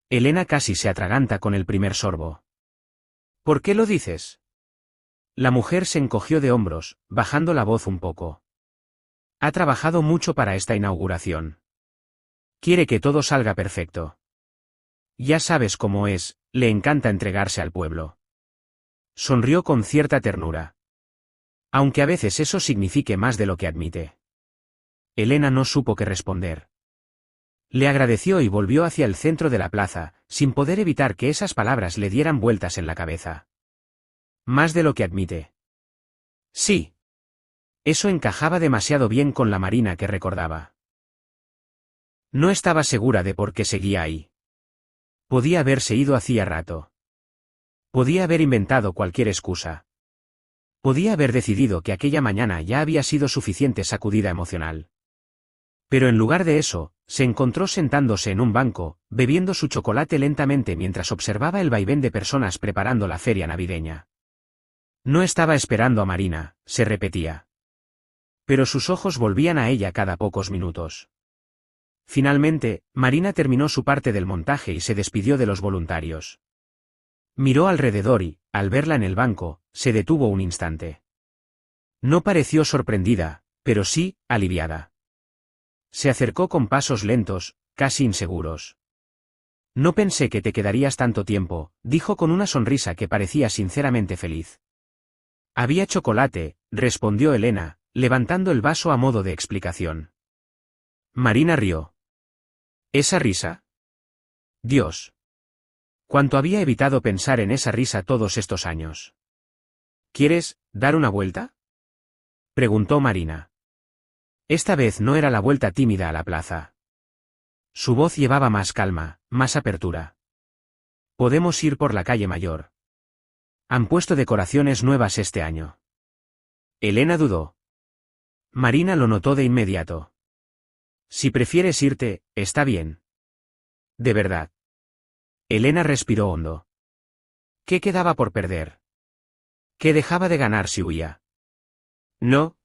Elena casi se atraganta con el primer sorbo. ¿Por qué lo dices? La mujer se encogió de hombros, bajando la voz un poco. Ha trabajado mucho para esta inauguración. Quiere que todo salga perfecto. Ya sabes cómo es, le encanta entregarse al pueblo. Sonrió con cierta ternura. Aunque a veces eso signifique más de lo que admite. Elena no supo qué responder. Le agradeció y volvió hacia el centro de la plaza, sin poder evitar que esas palabras le dieran vueltas en la cabeza. Más de lo que admite. Sí. Eso encajaba demasiado bien con la Marina que recordaba. No estaba segura de por qué seguía ahí. Podía haberse ido hacía rato. Podía haber inventado cualquier excusa. Podía haber decidido que aquella mañana ya había sido suficiente sacudida emocional. Pero en lugar de eso, se encontró sentándose en un banco, bebiendo su chocolate lentamente mientras observaba el vaivén de personas preparando la feria navideña. No estaba esperando a Marina, se repetía. Pero sus ojos volvían a ella cada pocos minutos. Finalmente, Marina terminó su parte del montaje y se despidió de los voluntarios. Miró alrededor y, al verla en el banco, se detuvo un instante. No pareció sorprendida, pero sí, aliviada. Se acercó con pasos lentos, casi inseguros. No pensé que te quedarías tanto tiempo, dijo con una sonrisa que parecía sinceramente feliz. Había chocolate, respondió Elena, levantando el vaso a modo de explicación. Marina rió. ¿Esa risa? Dios. Cuánto había evitado pensar en esa risa todos estos años. ¿Quieres dar una vuelta? Preguntó Marina. Esta vez no era la vuelta tímida a la plaza. Su voz llevaba más calma, más apertura. Podemos ir por la calle Mayor. Han puesto decoraciones nuevas este año. Elena dudó. Marina lo notó de inmediato. Si prefieres irte, está bien. De verdad. Elena respiró hondo. ¿Qué quedaba por perder? ¿Qué dejaba de ganar si huía? No.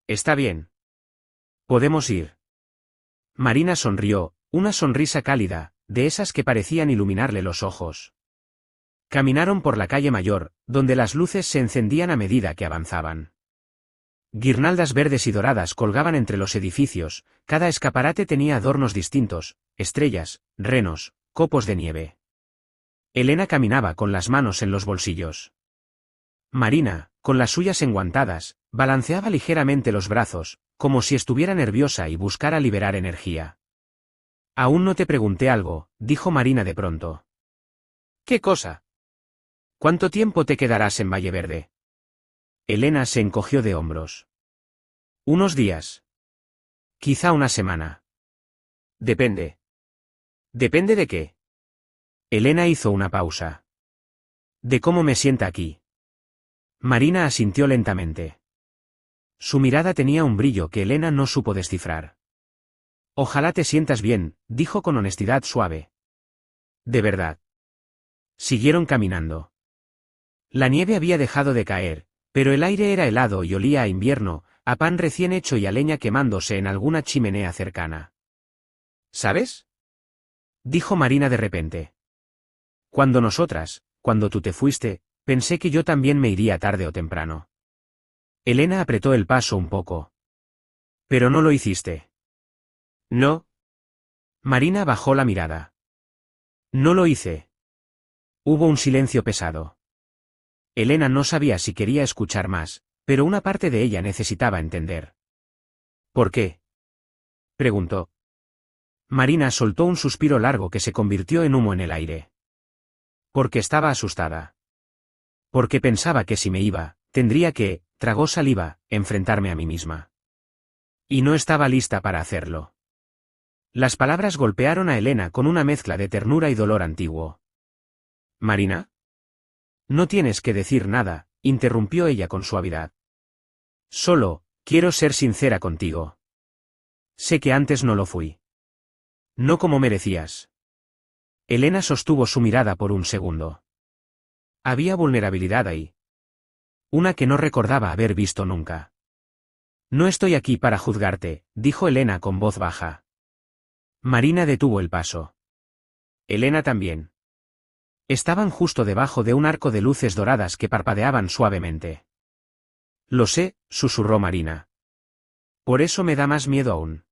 Está bien. Podemos ir. Marina sonrió, una sonrisa cálida, de esas que parecían iluminarle los ojos. Caminaron por la calle Mayor, donde las luces se encendían a medida que avanzaban. Guirnaldas verdes y doradas colgaban entre los edificios, cada escaparate tenía adornos distintos, estrellas, renos, copos de nieve. Elena caminaba con las manos en los bolsillos. Marina, con las suyas enguantadas, balanceaba ligeramente los brazos, como si estuviera nerviosa y buscara liberar energía. Aún no te pregunté algo, dijo Marina de pronto. ¿Qué cosa? ¿Cuánto tiempo te quedarás en Valleverde? Elena se encogió de hombros. Unos días. Quizá una semana. Depende. ¿Depende de qué? Elena hizo una pausa. De cómo me sienta aquí. Marina asintió lentamente. Su mirada tenía un brillo que Elena no supo descifrar. Ojalá te sientas bien, dijo con honestidad suave. De verdad. Siguieron caminando. La nieve había dejado de caer, pero el aire era helado y olía a invierno, a pan recién hecho y a leña quemándose en alguna chimenea cercana. ¿Sabes? Dijo Marina de repente. Cuando tú te fuiste, pensé que yo también me iría tarde o temprano. Elena apretó el paso un poco. Pero no lo hiciste. No. Marina bajó la mirada. No lo hice. Hubo un silencio pesado. Elena no sabía si quería escuchar más, pero una parte de ella necesitaba entender. ¿Por qué? Preguntó. Marina soltó un suspiro largo que se convirtió en humo en el aire. Porque estaba asustada. Porque pensaba que si me iba, tendría que, tragó saliva, enfrentarme a mí misma. Y no estaba lista para hacerlo. Las palabras golpearon a Elena con una mezcla de ternura y dolor antiguo. ¿Marina? No tienes que decir nada, interrumpió ella con suavidad. Solo, quiero ser sincera contigo. Sé que antes no lo fui. No como merecías. Elena sostuvo su mirada por un segundo. Había vulnerabilidad ahí. Una que no recordaba haber visto nunca. No estoy aquí para juzgarte, dijo Elena con voz baja. Marina detuvo el paso. Elena también. Estaban justo debajo de un arco de luces doradas que parpadeaban suavemente. Lo sé, susurró Marina. Por eso me da más miedo aún.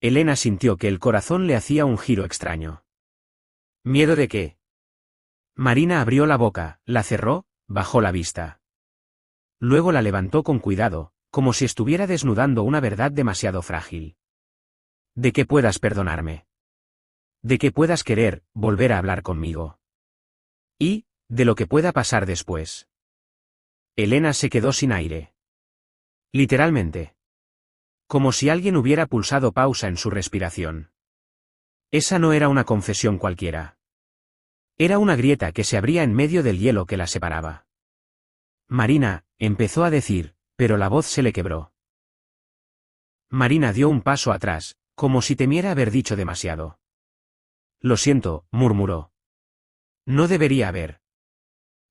Elena sintió que el corazón le hacía un giro extraño. ¿Miedo de qué? Marina abrió la boca, la cerró, bajó la vista. Luego la levantó con cuidado, como si estuviera desnudando una verdad demasiado frágil. De que puedas perdonarme. De que puedas querer volver a hablar conmigo. Y, de lo que pueda pasar después. Elena se quedó sin aire. Literalmente. Como si alguien hubiera pulsado pausa en su respiración. Esa no era una confesión cualquiera. Era una grieta que se abría en medio del hielo que la separaba. Marina, empezó a decir, pero la voz se le quebró. Marina dio un paso atrás, como si temiera haber dicho demasiado. Lo siento, murmuró. No debería haber.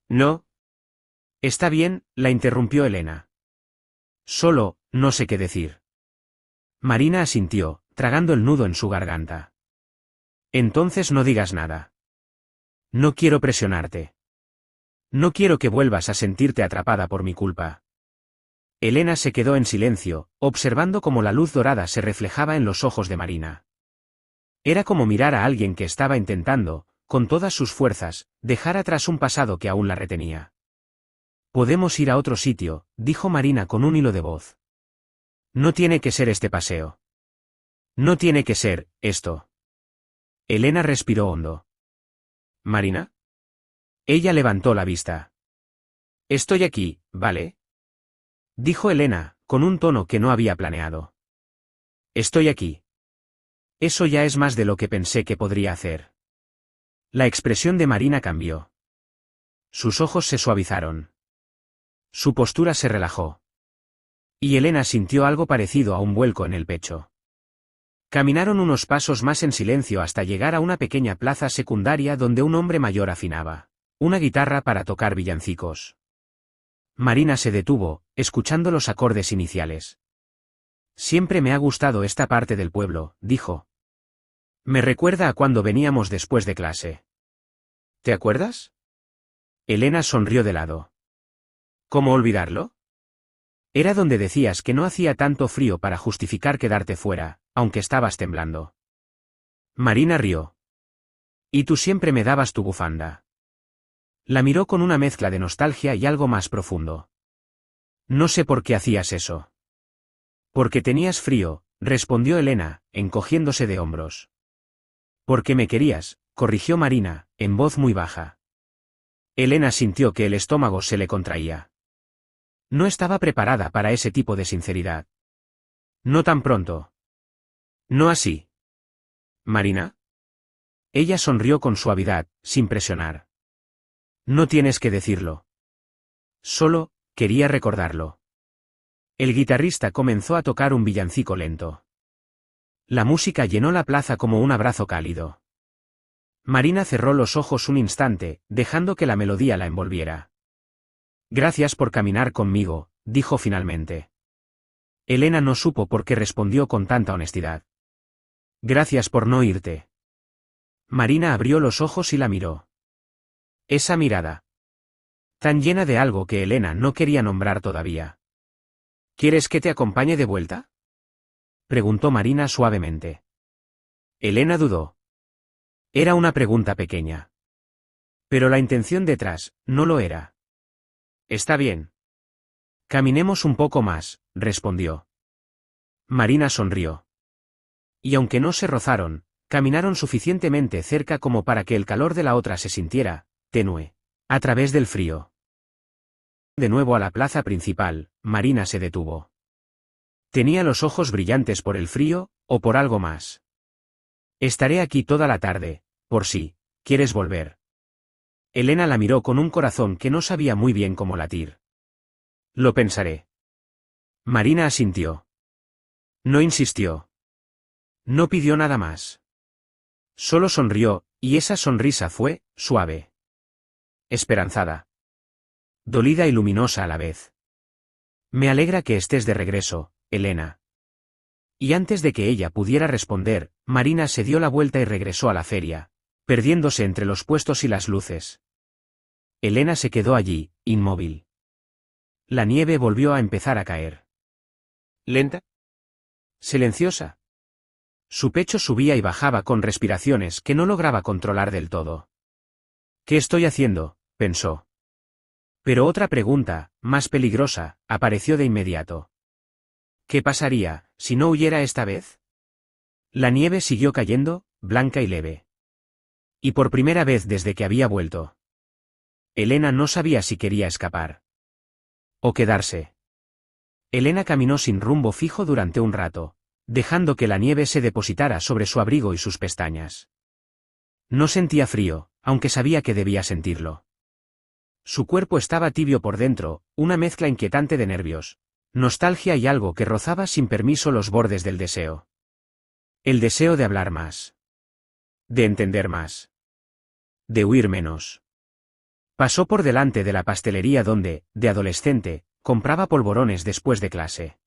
No. Está bien, la interrumpió Elena. Solo, no sé qué decir. Marina asintió, tragando el nudo en su garganta. Entonces no digas nada. No quiero presionarte. No quiero que vuelvas a sentirte atrapada por mi culpa. Elena se quedó en silencio, observando cómo la luz dorada se reflejaba en los ojos de Marina. Era como mirar a alguien que estaba intentando, con todas sus fuerzas, dejar atrás un pasado que aún la retenía. «Podemos ir a otro sitio», dijo Marina con un hilo de voz. «No tiene que ser este paseo. No tiene que ser, esto». Elena respiró hondo. «¿Marina?» Ella levantó la vista. «Estoy aquí, ¿vale?», dijo Elena, con un tono que no había planeado. «Estoy aquí». Eso ya es más de lo que pensé que podría hacer. La expresión de Marina cambió. Sus ojos se suavizaron. Su postura se relajó. Y Elena sintió algo parecido a un vuelco en el pecho. Caminaron unos pasos más en silencio hasta llegar a una pequeña plaza secundaria donde un hombre mayor afinaba una guitarra para tocar villancicos. Marina se detuvo, escuchando los acordes iniciales. «Siempre me ha gustado esta parte del pueblo», dijo. «Me recuerda a cuando veníamos después de clase». «¿Te acuerdas?». Elena sonrió de lado. «¿Cómo olvidarlo?». «Era donde decías que no hacía tanto frío para justificar quedarte fuera, aunque estabas temblando». Marina rió. «Y tú siempre me dabas tu bufanda». La miró con una mezcla de nostalgia y algo más profundo. «No sé por qué hacías eso». «Porque tenías frío», respondió Elena, encogiéndose de hombros. «Porque me querías», corrigió Marina, en voz muy baja. Elena sintió que el estómago se le contraía. No estaba preparada para ese tipo de sinceridad. «No tan pronto». «No así». «¿Marina?». Ella sonrió con suavidad, sin presionar. «No tienes que decirlo. Solo, quería recordarlo». El guitarrista comenzó a tocar un villancico lento. La música llenó la plaza como un abrazo cálido. Marina cerró los ojos un instante, dejando que la melodía la envolviera. «Gracias por caminar conmigo», dijo finalmente. Elena no supo por qué respondió con tanta honestidad. «Gracias por no irte». Marina abrió los ojos y la miró. Esa mirada. Tan llena de algo que Elena no quería nombrar todavía. «¿Quieres que te acompañe de vuelta?», preguntó Marina suavemente. Elena dudó. Era una pregunta pequeña. Pero la intención detrás, no lo era. «Está bien». «Caminemos un poco más», respondió. Marina sonrió. Y aunque no se rozaron, caminaron suficientemente cerca como para que el calor de la otra se sintiera tenue, a través del frío. De nuevo a la plaza principal, Marina se detuvo. Tenía los ojos brillantes por el frío, o por algo más. «Estaré aquí toda la tarde, por si quieres volver». Elena la miró con un corazón que no sabía muy bien cómo latir. «Lo pensaré». Marina asintió. No insistió. No pidió nada más. Solo sonrió, y esa sonrisa fue suave. Esperanzada. Dolida y luminosa a la vez. «Me alegra que estés de regreso, Elena». Y antes de que ella pudiera responder, Marina se dio la vuelta y regresó a la feria, perdiéndose entre los puestos y las luces. Elena se quedó allí, inmóvil. La nieve volvió a empezar a caer. Lenta. Silenciosa. Su pecho subía y bajaba con respiraciones que no lograba controlar del todo. «¿Qué estoy haciendo?», pensó. Pero otra pregunta, más peligrosa, apareció de inmediato. ¿Qué pasaría, si no huyera esta vez? La nieve siguió cayendo, blanca y leve. Y por primera vez desde que había vuelto. Elena no sabía si quería escapar. O quedarse. Elena caminó sin rumbo fijo durante un rato, dejando que la nieve se depositara sobre su abrigo y sus pestañas. No sentía frío, aunque sabía que debía sentirlo. Su cuerpo estaba tibio por dentro, una mezcla inquietante de nervios, nostalgia y algo que rozaba sin permiso los bordes del deseo. El deseo de hablar más. De entender más. De huir menos. Pasó por delante de la pastelería donde, de adolescente, compraba polvorones después de clase.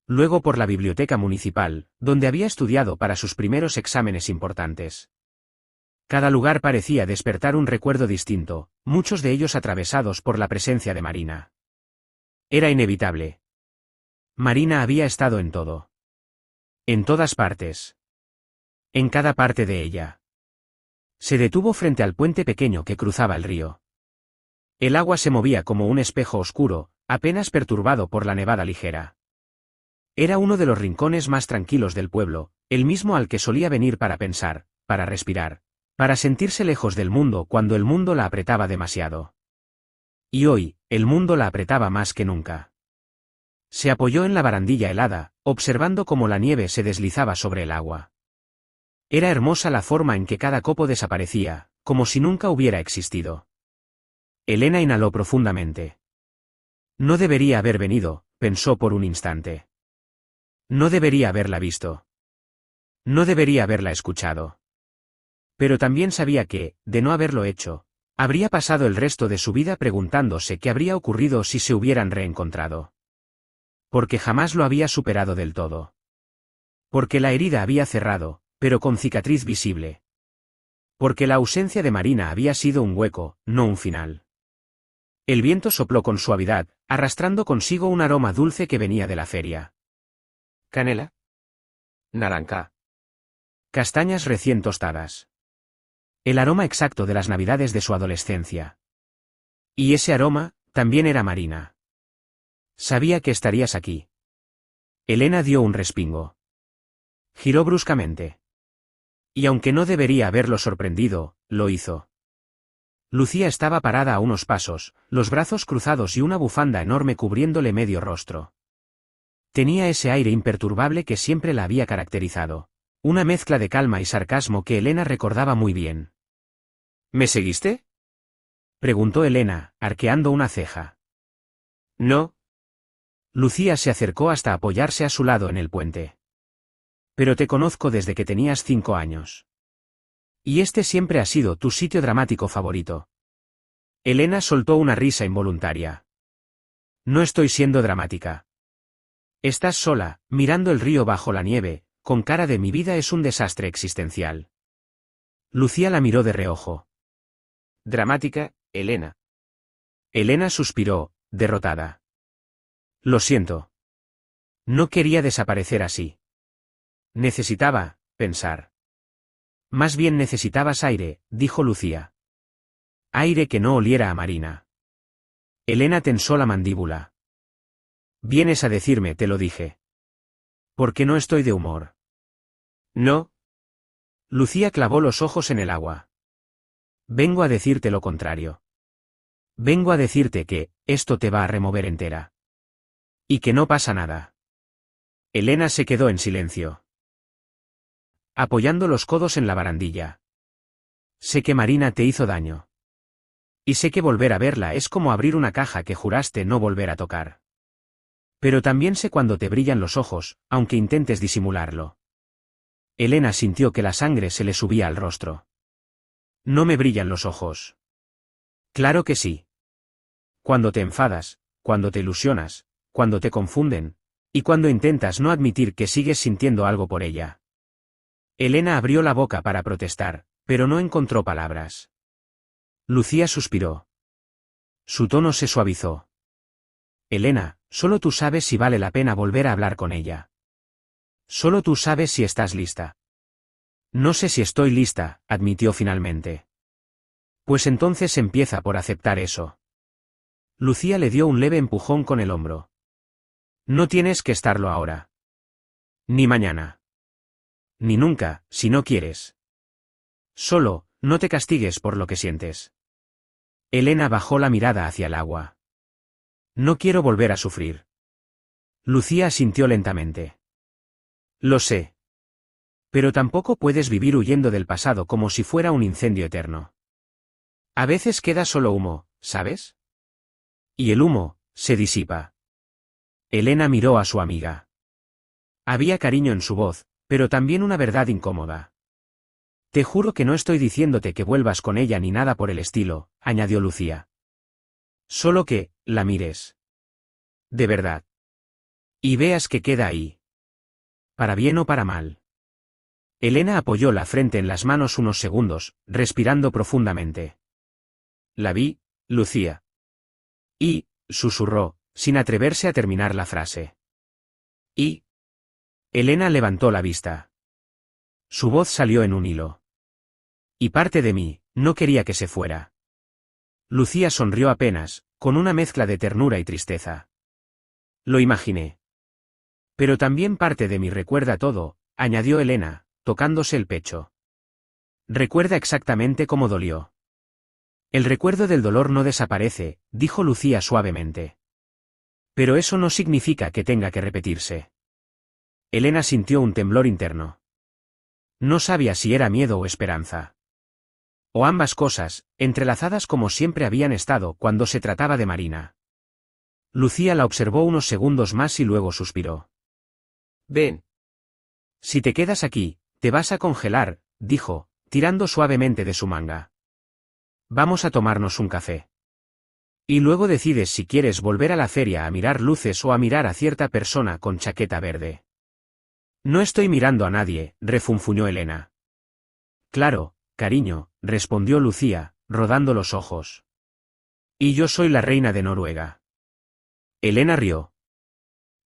Luego por la biblioteca municipal, donde había estudiado para sus primeros exámenes importantes. Cada lugar parecía despertar un recuerdo distinto, muchos de ellos atravesados por la presencia de Marina. Era inevitable, Marina había estado en todo. En todas partes. En cada parte de ella. Se detuvo frente al puente pequeño que cruzaba el río. El agua se movía como un espejo oscuro, apenas perturbado por la nevada ligera. Era uno de los rincones más tranquilos del pueblo, el mismo al que solía venir para pensar, para respirar, para sentirse lejos del mundo cuando el mundo la apretaba demasiado. Y hoy, el mundo la apretaba más que nunca. Se apoyó en la barandilla helada, observando cómo la nieve se deslizaba sobre el agua. Era hermosa la forma en que cada copo desaparecía, como si nunca hubiera existido. Elena inhaló profundamente. No debería haber venido, pensó por un instante. No debería haberla visto. No debería haberla escuchado. Pero también sabía que, de no haberlo hecho, habría pasado el resto de su vida preguntándose qué habría ocurrido si se hubieran reencontrado. Porque jamás lo había superado del todo. Porque la herida había cerrado, pero con cicatriz visible. Porque la ausencia de Marina había sido un hueco, no un final. El viento sopló con suavidad, arrastrando consigo un aroma dulce que venía de la feria. Canela. Naranja. Castañas recién tostadas. El aroma exacto de las navidades de su adolescencia. Y ese aroma, también era Marina. Sabía que estarías aquí. Elena dio un respingo. Giró bruscamente. Y aunque no debería haberlo sorprendido, lo hizo. Lucía estaba parada a unos pasos, los brazos cruzados y una bufanda enorme cubriéndole medio rostro. Tenía ese aire imperturbable que siempre la había caracterizado. Una mezcla de calma y sarcasmo que Elena recordaba muy bien. ¿Me seguiste? Preguntó Elena, arqueando una ceja. No. Lucía se acercó hasta apoyarse a su lado en el puente. Pero te conozco desde que tenías 5 años. Y este siempre ha sido tu sitio dramático favorito. Elena soltó una risa involuntaria. No estoy siendo dramática. Estás sola, mirando el río bajo la nieve, con cara de mi vida es un desastre existencial. Lucía la miró de reojo. Dramática, Elena. Elena suspiró, derrotada. Lo siento. No quería desaparecer así. Necesitaba, pensar. Más bien necesitabas aire, dijo Lucía. Aire que no oliera a Marina. Elena tensó la mandíbula. Vienes a decirme, te lo dije. ¿Por qué no estoy de humor? No. Lucía clavó los ojos en el agua. Vengo a decirte lo contrario. Vengo a decirte que, esto te va a remover entera. Y que no pasa nada. Elena se quedó en silencio. Apoyando los codos en la barandilla. Sé que Marina te hizo daño. Y sé que volver a verla es como abrir una caja que juraste no volver a tocar. Pero también sé cuando te brillan los ojos, aunque intentes disimularlo. Elena sintió que la sangre se le subía al rostro. No me brillan los ojos. Claro que sí. Cuando te enfadas, cuando te ilusionas, cuando te confunden, y cuando intentas no admitir que sigues sintiendo algo por ella. Elena abrió la boca para protestar, pero no encontró palabras. Lucía suspiró. Su tono se suavizó. Elena, solo tú sabes si vale la pena volver a hablar con ella. Solo tú sabes si estás lista. No sé si estoy lista, admitió finalmente. Pues entonces empieza por aceptar eso. Lucía le dio un leve empujón con el hombro. No tienes que estarlo ahora. Ni mañana. Ni nunca, si no quieres. Solo, no te castigues por lo que sientes. Elena bajó la mirada hacia el agua. No quiero volver a sufrir. Lucía asintió lentamente. Lo sé. Pero tampoco puedes vivir huyendo del pasado como si fuera un incendio eterno. A veces queda solo humo, ¿sabes? Y el humo, se disipa. Elena miró a su amiga. Había cariño en su voz, pero también una verdad incómoda. Te juro que no estoy diciéndote que vuelvas con ella ni nada por el estilo, añadió Lucía. Solo que, la mires. De verdad. Y veas que queda ahí. Para bien o para mal. Elena apoyó la frente en las manos unos segundos, respirando profundamente. La vi, Lucía. Y, susurró, sin atreverse a terminar la frase. Y... Elena levantó la vista. Su voz salió en un hilo. Y parte de mí, no quería que se fuera. Lucía sonrió apenas, con una mezcla de ternura y tristeza. Lo imaginé. Pero también parte de mí recuerda todo, añadió Elena, tocándose el pecho. Recuerda exactamente cómo dolió. El recuerdo del dolor no desaparece, dijo Lucía suavemente. Pero eso no significa que tenga que repetirse. Elena sintió un temblor interno. No sabía si era miedo o esperanza. O ambas cosas, entrelazadas como siempre habían estado cuando se trataba de Marina. Lucía la observó unos segundos más y luego suspiró. Ven. Si te quedas aquí, te vas a congelar, dijo, tirando suavemente de su manga. Vamos a tomarnos un café. Y luego decides si quieres volver a la feria a mirar luces o a mirar a cierta persona con chaqueta verde. No estoy mirando a nadie, refunfuñó Elena. Claro, cariño, respondió Lucía, rodando los ojos. Y yo soy la reina de Noruega. Elena rió.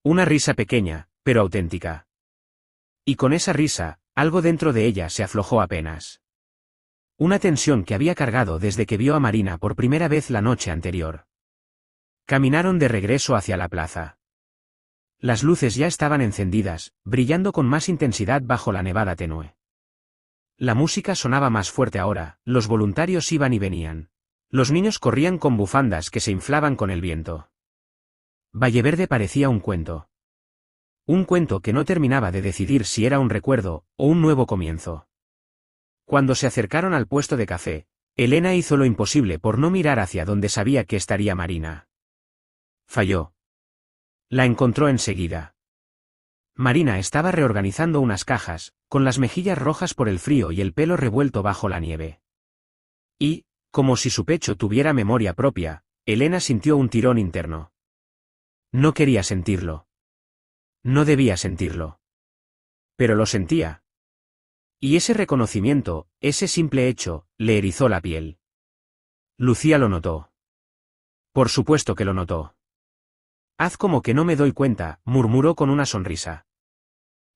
Una risa pequeña, pero auténtica. Y con esa risa, algo dentro de ella se aflojó apenas. Una tensión que había cargado desde que vio a Marina por primera vez la noche anterior. Caminaron de regreso hacia la plaza. Las luces ya estaban encendidas, brillando con más intensidad bajo la nevada tenue. La música sonaba más fuerte ahora, los voluntarios iban y venían. Los niños corrían con bufandas que se inflaban con el viento. Valleverde parecía un cuento. Un cuento que no terminaba de decidir si era un recuerdo o un nuevo comienzo. Cuando se acercaron al puesto de café, Elena hizo lo imposible por no mirar hacia donde sabía que estaría Marina. Falló. La encontró enseguida. Marina estaba reorganizando unas cajas, con las mejillas rojas por el frío y el pelo revuelto bajo la nieve. Y, como si su pecho tuviera memoria propia, Elena sintió un tirón interno. No quería sentirlo. No debía sentirlo. Pero lo sentía. Y ese reconocimiento, ese simple hecho, le erizó la piel. Lucía lo notó. Por supuesto que lo notó. Haz como que no me doy cuenta, murmuró con una sonrisa.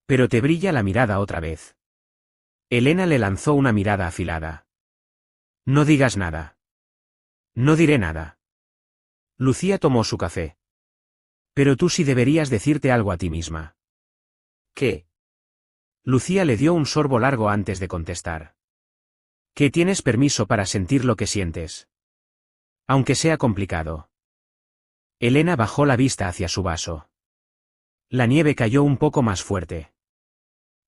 Pero te brilla la mirada otra vez. Elena le lanzó una mirada afilada. No digas nada. No diré nada. Lucía tomó su café. Pero tú sí deberías decirte algo a ti misma. ¿Qué? Lucía le dio un sorbo largo antes de contestar. Que tienes permiso para sentir lo que sientes. Aunque sea complicado. Elena bajó la vista hacia su vaso. La nieve cayó un poco más fuerte.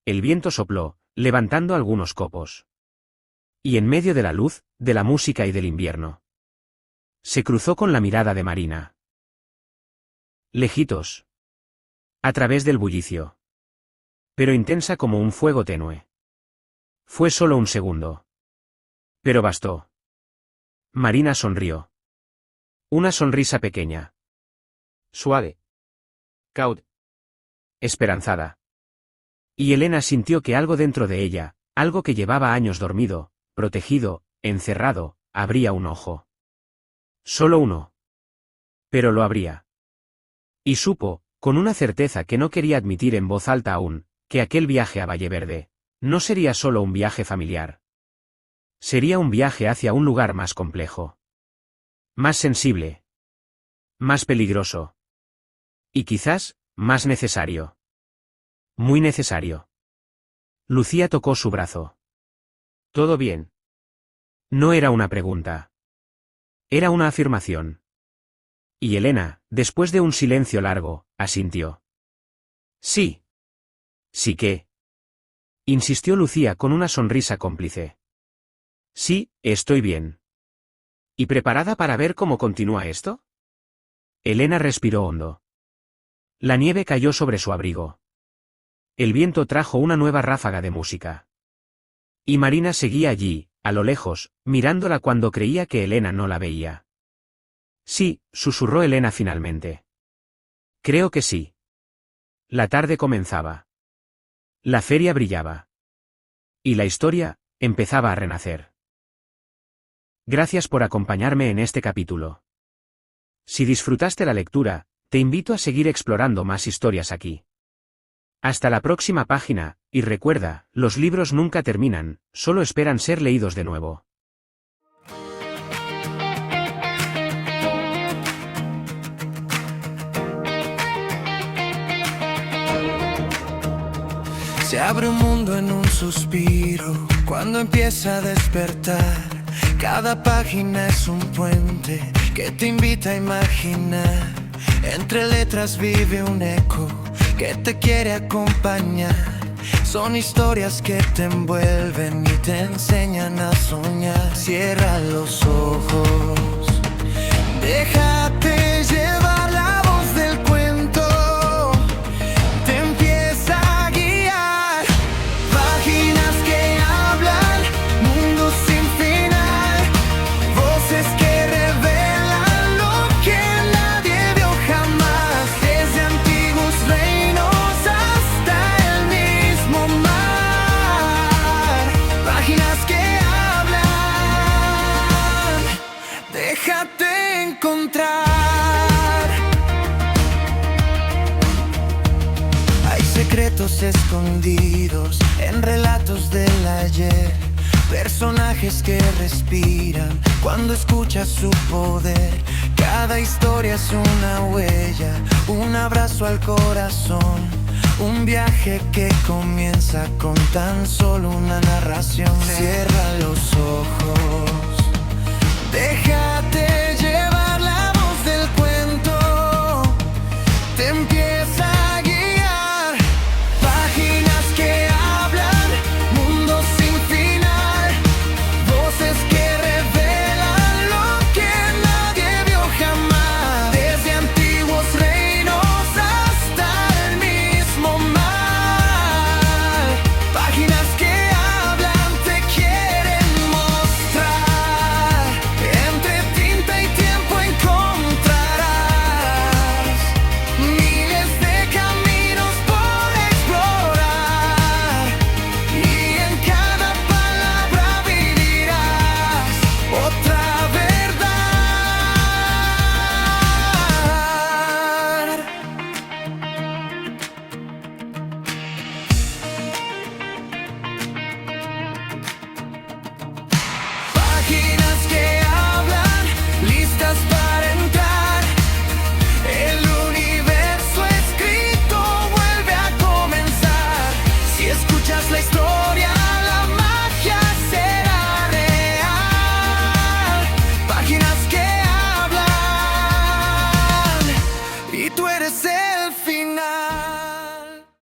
El viento sopló, levantando algunos copos. Y en medio de la luz, de la música y del invierno. Se cruzó con la mirada de Marina. Lejitos. A través del bullicio. Pero intensa como un fuego tenue. Fue solo un segundo. Pero bastó. Marina sonrió. Una sonrisa pequeña. Suave. Cauta. Esperanzada. Y Elena sintió que algo dentro de ella, algo que llevaba años dormido, protegido, encerrado, abría un ojo. Solo uno. Pero lo abría. Y supo, con una certeza que no quería admitir en voz alta aún, que aquel viaje a Valleverde no sería solo un viaje familiar. Sería un viaje hacia un lugar más complejo. Más sensible. Más peligroso. Y quizás, más necesario. Muy necesario. Lucía tocó su brazo. ¿Todo bien? No era una pregunta. Era una afirmación. Y Elena, después de un silencio largo, asintió. Sí. ¿Sí qué? Insistió Lucía con una sonrisa cómplice. Sí, estoy bien. ¿Y preparada para ver cómo continúa esto? Elena respiró hondo. La nieve cayó sobre su abrigo. El viento trajo una nueva ráfaga de música. Y Marina seguía allí, a lo lejos, mirándola cuando creía que Elena no la veía. Sí, susurró Elena finalmente. Creo que sí. La tarde comenzaba. La feria brillaba. Y la historia, empezaba a renacer. Gracias por acompañarme en este capítulo. Si disfrutaste la lectura, te invito a seguir explorando más historias aquí. Hasta la próxima página, y recuerda, los libros nunca terminan, solo esperan ser leídos de nuevo. Se abre un mundo en un suspiro cuando empieza a despertar. Cada página es un puente que te invita a imaginar. Entre letras vive un eco que te quiere acompañar. Son historias que te envuelven y te enseñan a soñar. Cierra los ojos, déjate llevar la voz del cuento. Te empieza a guiar. Páginas que hablan, mundos sin final. Voces que revelan lo que nadie vio jamás. Desde antiguos reinos hasta el mismo mar. Páginas que hablan, déjate encontrar. Hay secretos escondidos en relatos del ayer. Personajes que respiran cuando escuchas su poder. Cada historia es una huella, un abrazo al corazón. Un viaje que comienza con tan solo una narración. Cierra los ojos, deja